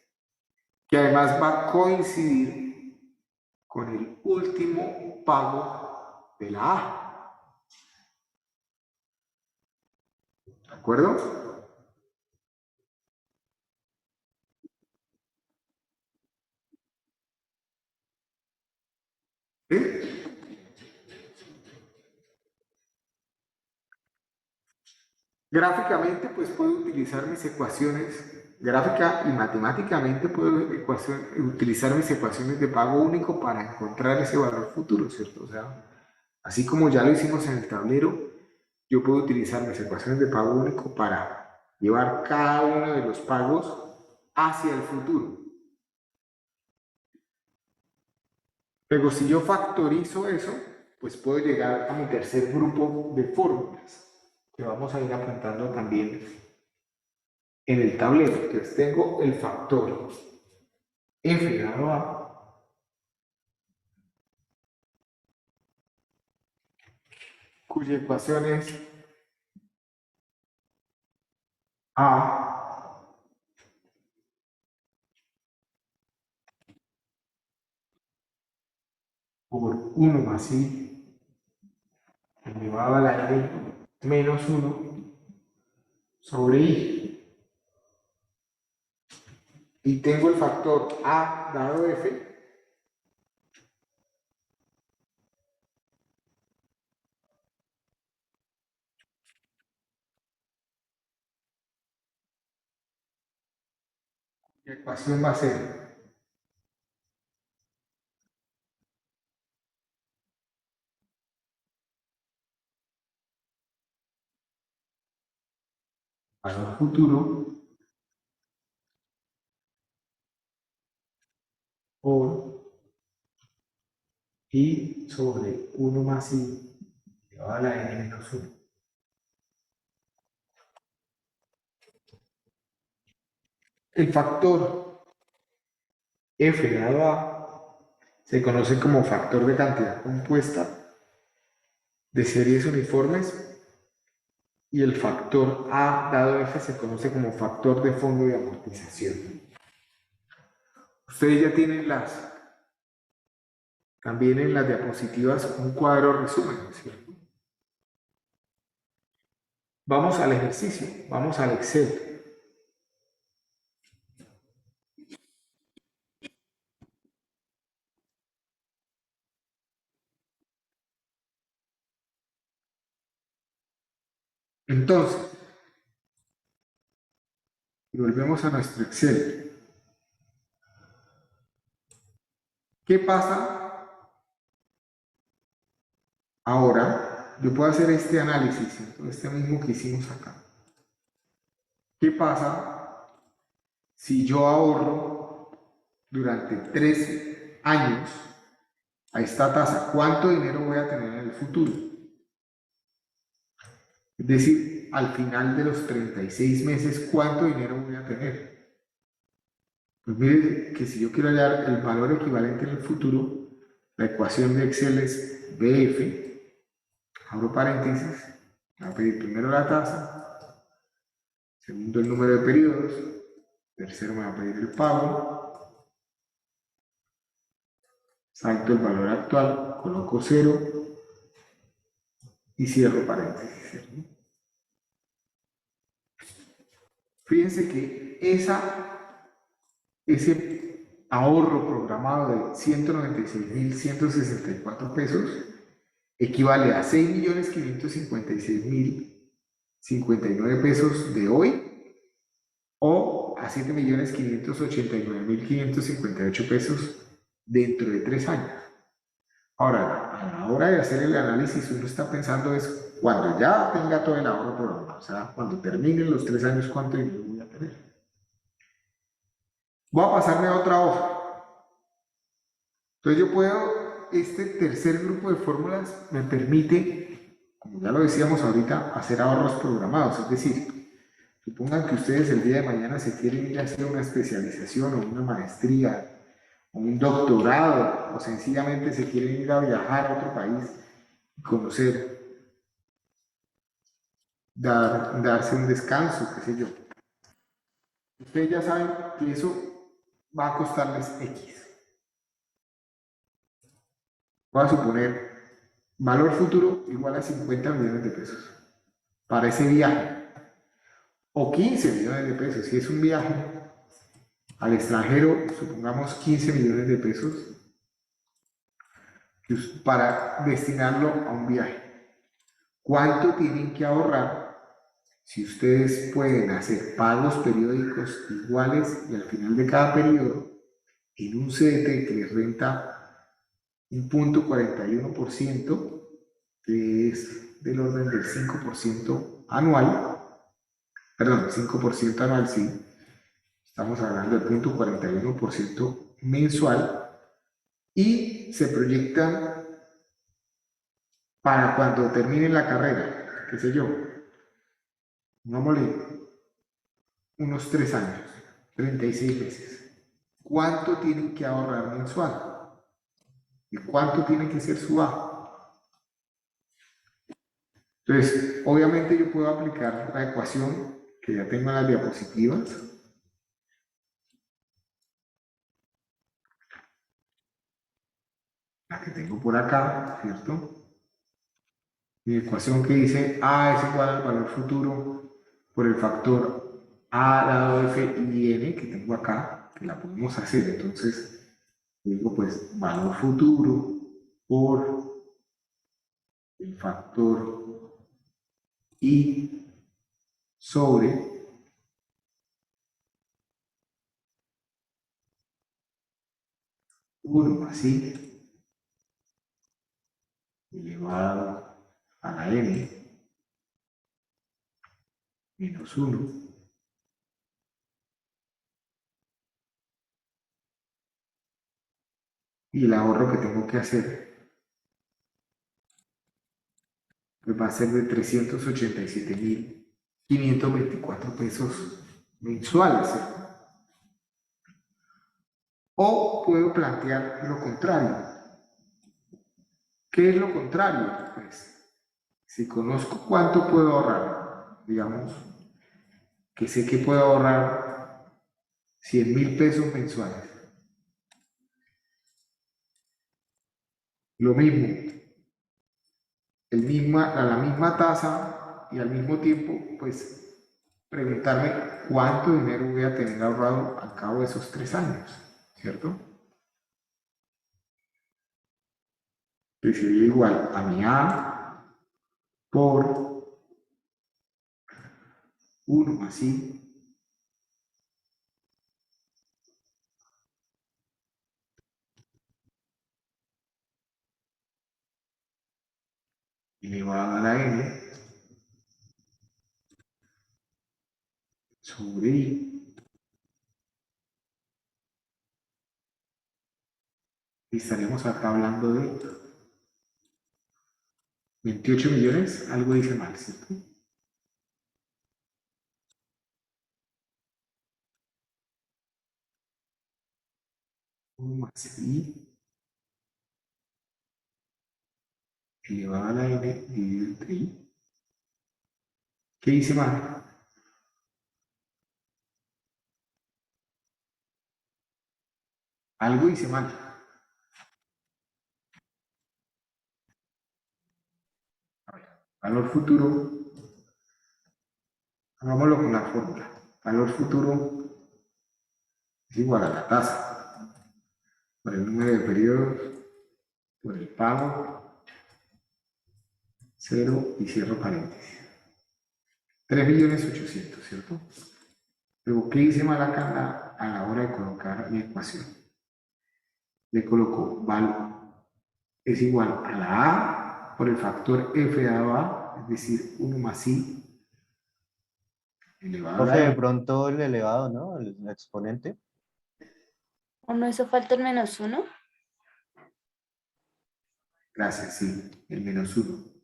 que además va a coincidir con el último pago de la A. ¿De acuerdo? ¿Sí? Gráficamente, pues puedo utilizar mis ecuaciones, gráfica y matemáticamente puedo utilizar mis ecuaciones de pago único para encontrar ese valor futuro, ¿cierto? O sea, así como ya lo hicimos en el tablero, yo puedo utilizar mis ecuaciones de pago único para llevar cada uno de los pagos hacia el futuro. Luego, si yo factorizo eso, pues puedo llegar a mi tercer grupo de fórmulas. que vamos a ir apuntando también en el tablero. Entonces tengo el factor f dado a cuya ecuación es a por 1 más i elevado a la n menos 1 sobre i. Y tengo el factor a dado f la ecuación va a ser valor futuro por i sobre 1 más i elevado a la n menos 1. El factor f dado a se conoce como factor de cantidad compuesta de series uniformes y el factor a dado f se conoce como factor de fondo de amortización. Ustedes ya tienen también en las diapositivas un cuadro resumen, ¿cierto? Vamos al ejercicio, vamos al Excel. Entonces, volvemos a nuestro Excel. ¿Qué pasa ahora? Yo puedo hacer este análisis, ¿cierto? Este mismo que hicimos acá. ¿Qué pasa si yo ahorro durante 3 años a esta tasa? ¿Cuánto dinero voy a tener en el futuro? Es decir, al final de los 36 meses, ¿cuánto dinero voy a tener? Pues mire que si yo quiero hallar el valor equivalente en el futuro, la ecuación de Excel es BF, abro paréntesis, voy a pedir primero la tasa, segundo el número de periodos, tercero me va a pedir el pago, salto el valor actual, coloco 0 y cierro paréntesis, ¿cierto? Fíjense que ese ahorro programado de 196.164 pesos equivale a 6.556.059 pesos de hoy o a 7.589.558 pesos dentro de 3 años. Ahora, a la hora de hacer el análisis, uno está pensando eso cuando ya tenga todo el ahorro programado, o sea, cuando terminen los 3 años, ¿cuánto dinero voy a tener? Voy a pasarme a otra hoja. Entonces yo puedo, este tercer grupo de fórmulas me permite, como ya lo decíamos ahorita, hacer ahorros programados. Es decir, supongan que ustedes el día de mañana se quieren ir a hacer una especialización o una maestría o un doctorado o sencillamente se quieren ir a viajar a otro país y conocer, darse un descanso, qué sé yo. Ustedes ya saben que eso va a costarles X. Voy a suponer valor futuro igual a 50 millones de pesos para ese viaje. O 15 millones de pesos. Si es un viaje al extranjero, supongamos 15 millones de pesos para destinarlo a un viaje. ¿Cuánto tienen que ahorrar si ustedes pueden hacer pagos periódicos iguales y al final de cada periodo en un CDT que les renta un 0.41%, que es del orden del 5% anual, perdón, 5% anual, sí, estamos hablando del 0.41% mensual, y se proyectan para cuando terminen la carrera, qué sé yo, pongámosle unos 3 años, 36 meses. ¿Cuánto tienen que ahorrar mensual? ¿Y cuánto tiene que ser su A? Entonces, obviamente yo puedo aplicar la ecuación que ya tengo en las diapositivas. La que tengo por acá, ¿cierto? Mi ecuación que dice A es igual al valor futuro por el factor A dado F y N que tengo acá, que la podemos hacer. Entonces, digo pues valor futuro por el factor I sobre uno más I elevado a la N menos 1 y el ahorro que tengo que hacer pues va a ser de 387.524 pesos mensuales, ¿cierto? O puedo plantear lo contrario. ¿Qué es lo contrario? Pues, si conozco cuánto puedo ahorrar, digamos, que sé que puedo ahorrar 100.000 pesos mensuales. Lo mismo, a la misma tasa y al mismo tiempo, pues, preguntarme cuánto dinero voy a tener ahorrado al cabo de esos 3 años, ¿cierto? Que sería igual a mi A por 1 más I elevado a la N sobre I. Y estaremos acá hablando de 28 millones, algo dice mal, ¿cierto? Más I elevado a la N dividido entre I. ¿Qué dice mal? Algo dice mal. Valor futuro, hagámoslo con la fórmula. Valor futuro es igual a la tasa por el número de periodos, por el pago, 0 y cierro paréntesis. 3.800.000, ¿cierto? Luego, ¿qué hice mal acá a la hora de colocar mi ecuación? Le coloco val es igual a la A por el factor F dado A, es decir, 1 más I elevado a Profe, la de N. pronto el elevado, ¿no? El exponente. ¿O no hizo falta el -1? Gracias, sí, el menos 1.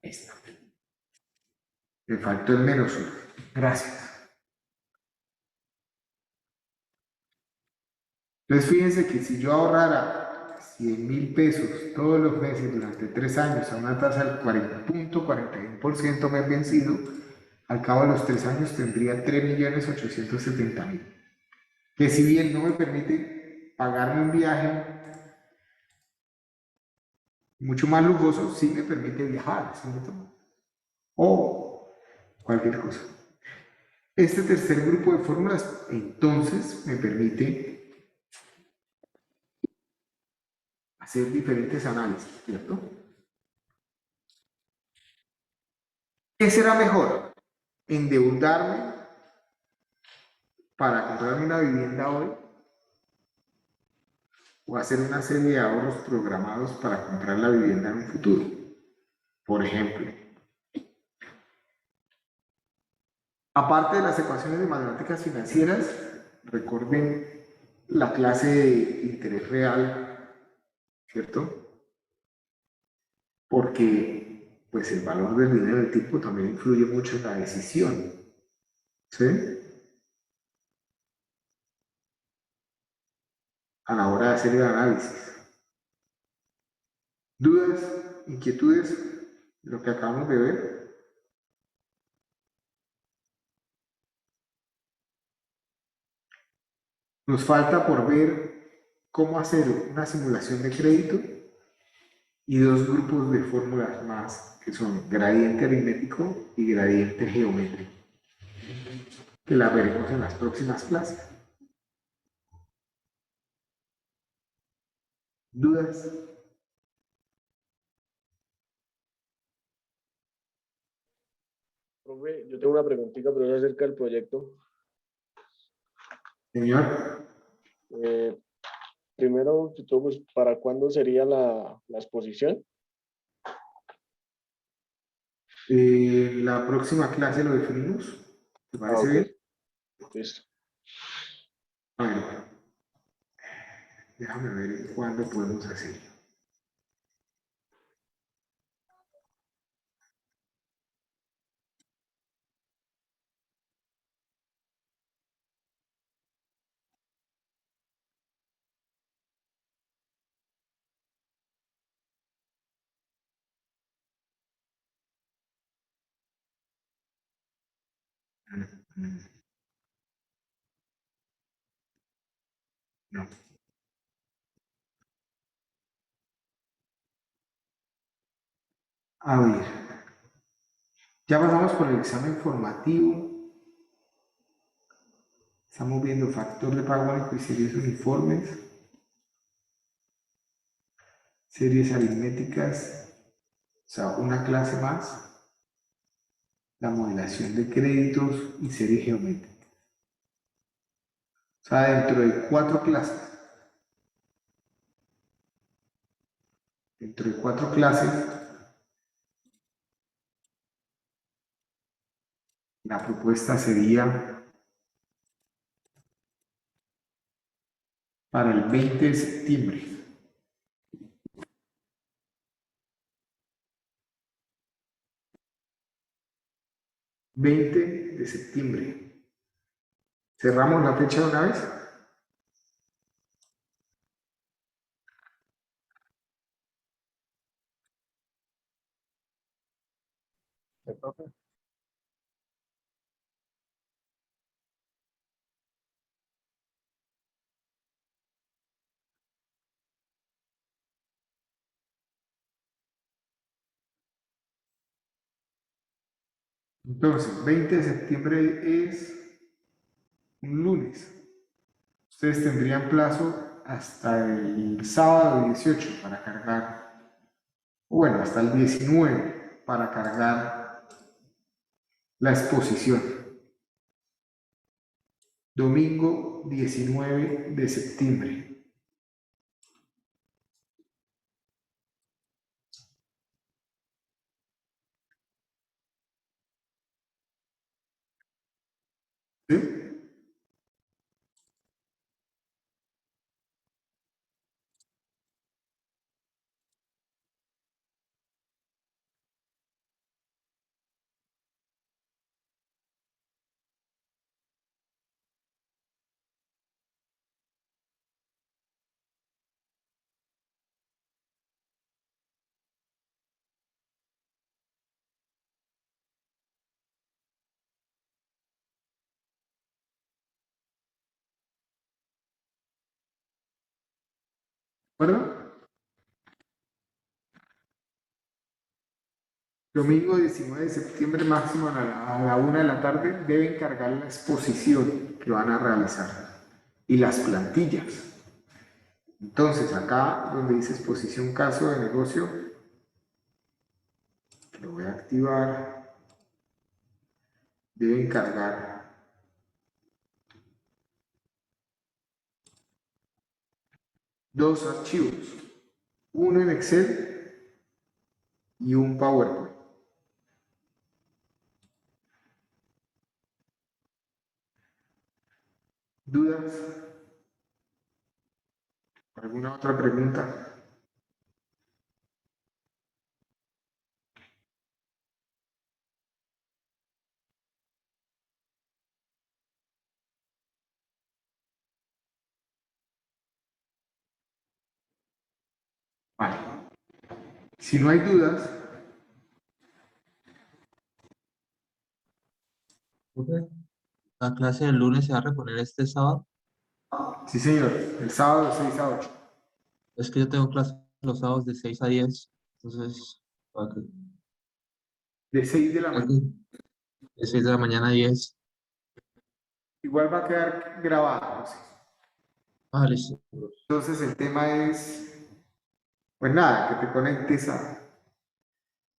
Esto. Me faltó el menos 1. Gracias. Entonces, fíjense que si yo ahorrara 100.000 pesos todos los meses durante 3 años a una tasa del 40.41% mes vencido, al cabo de los 3 años tendría 3.870.000. Que si bien no me permite pagarme un viaje mucho más lujoso, sí me permite viajar, ¿cierto? O cualquier cosa. Este tercer grupo de fórmulas, entonces, me permite hacer diferentes análisis, ¿cierto? ¿Qué será mejor? ¿Endeudarme para comprarme una vivienda hoy? ¿O hacer una serie de ahorros programados para comprar la vivienda en un futuro? Por ejemplo, aparte de las ecuaciones de matemáticas financieras, recuerden la clase de interés real, ¿cierto? Porque pues el valor del dinero del tipo también influye mucho en la decisión, ¿sí? A la hora de hacer el análisis. ¿Dudas? ¿Inquietudes? Lo que acabamos de ver. Nos falta por ver cómo hacer una simulación de crédito y dos grupos de fórmulas más, que son gradiente aritmético y gradiente geométrico, que las veremos en las próximas clases. ¿Dudas? Profe, yo tengo una preguntita, pero es acerca del proyecto. Señor, Eh, Primero, que todo, pues, ¿para cuándo sería la exposición? la próxima clase lo definimos. ¿Te Ah, parece ok, bien? listo. A ver, déjame ver cuándo podemos hacerlo. No. A ver, ya pasamos por el examen formativo. Estamos viendo factor de pago único y series uniformes, series aritméticas, o sea, una clase más, la modelación de créditos y series geométricas. O sea, dentro de 4 clases. Dentro de 4 clases, la propuesta sería para el 20 de septiembre. ¿20 de septiembre? ¿Cerramos la fecha de una vez? ¿Sí, profe? Entonces, 20 de septiembre es un lunes. Ustedes tendrían plazo hasta el sábado 18 para cargar, bueno, hasta el 19 para cargar la exposición. Domingo 19 de septiembre. ¿Sí? ¿De acuerdo? Domingo 19 de septiembre máximo a la 1 de la tarde deben cargar la exposición que van a realizar y las plantillas. Entonces acá donde dice exposición caso de negocio, lo voy a activar, deben cargar 2 archivos, uno en Excel y un PowerPoint. ¿Dudas? ¿Alguna otra pregunta? Vale. Si no hay dudas, Profe, la clase del lunes se va a reponer este sábado. sí señor, el sábado de 6 a 8. Es que yo tengo clase los sábados de 6 a 10. Entonces, para que- De 6 de la mañana. de 6 de la mañana a 10. Igual va a quedar grabado, ¿no? Ah, listo. Entonces el tema es, pues nada, que te conectes a,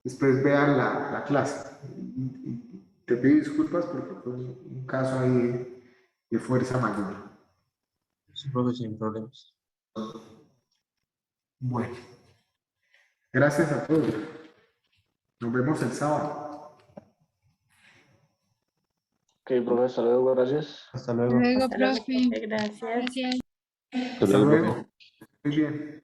después vean la clase. Y te pido disculpas porque fue un caso ahí de fuerza mayor. Sí, profe, sin problemas. Bueno, gracias a todos. Nos vemos el sábado. Ok, profe, hasta luego, gracias. Hasta luego. Luego, Hasta luego, profe. profe, gracias. Gracias. Hasta luego. Muy bien.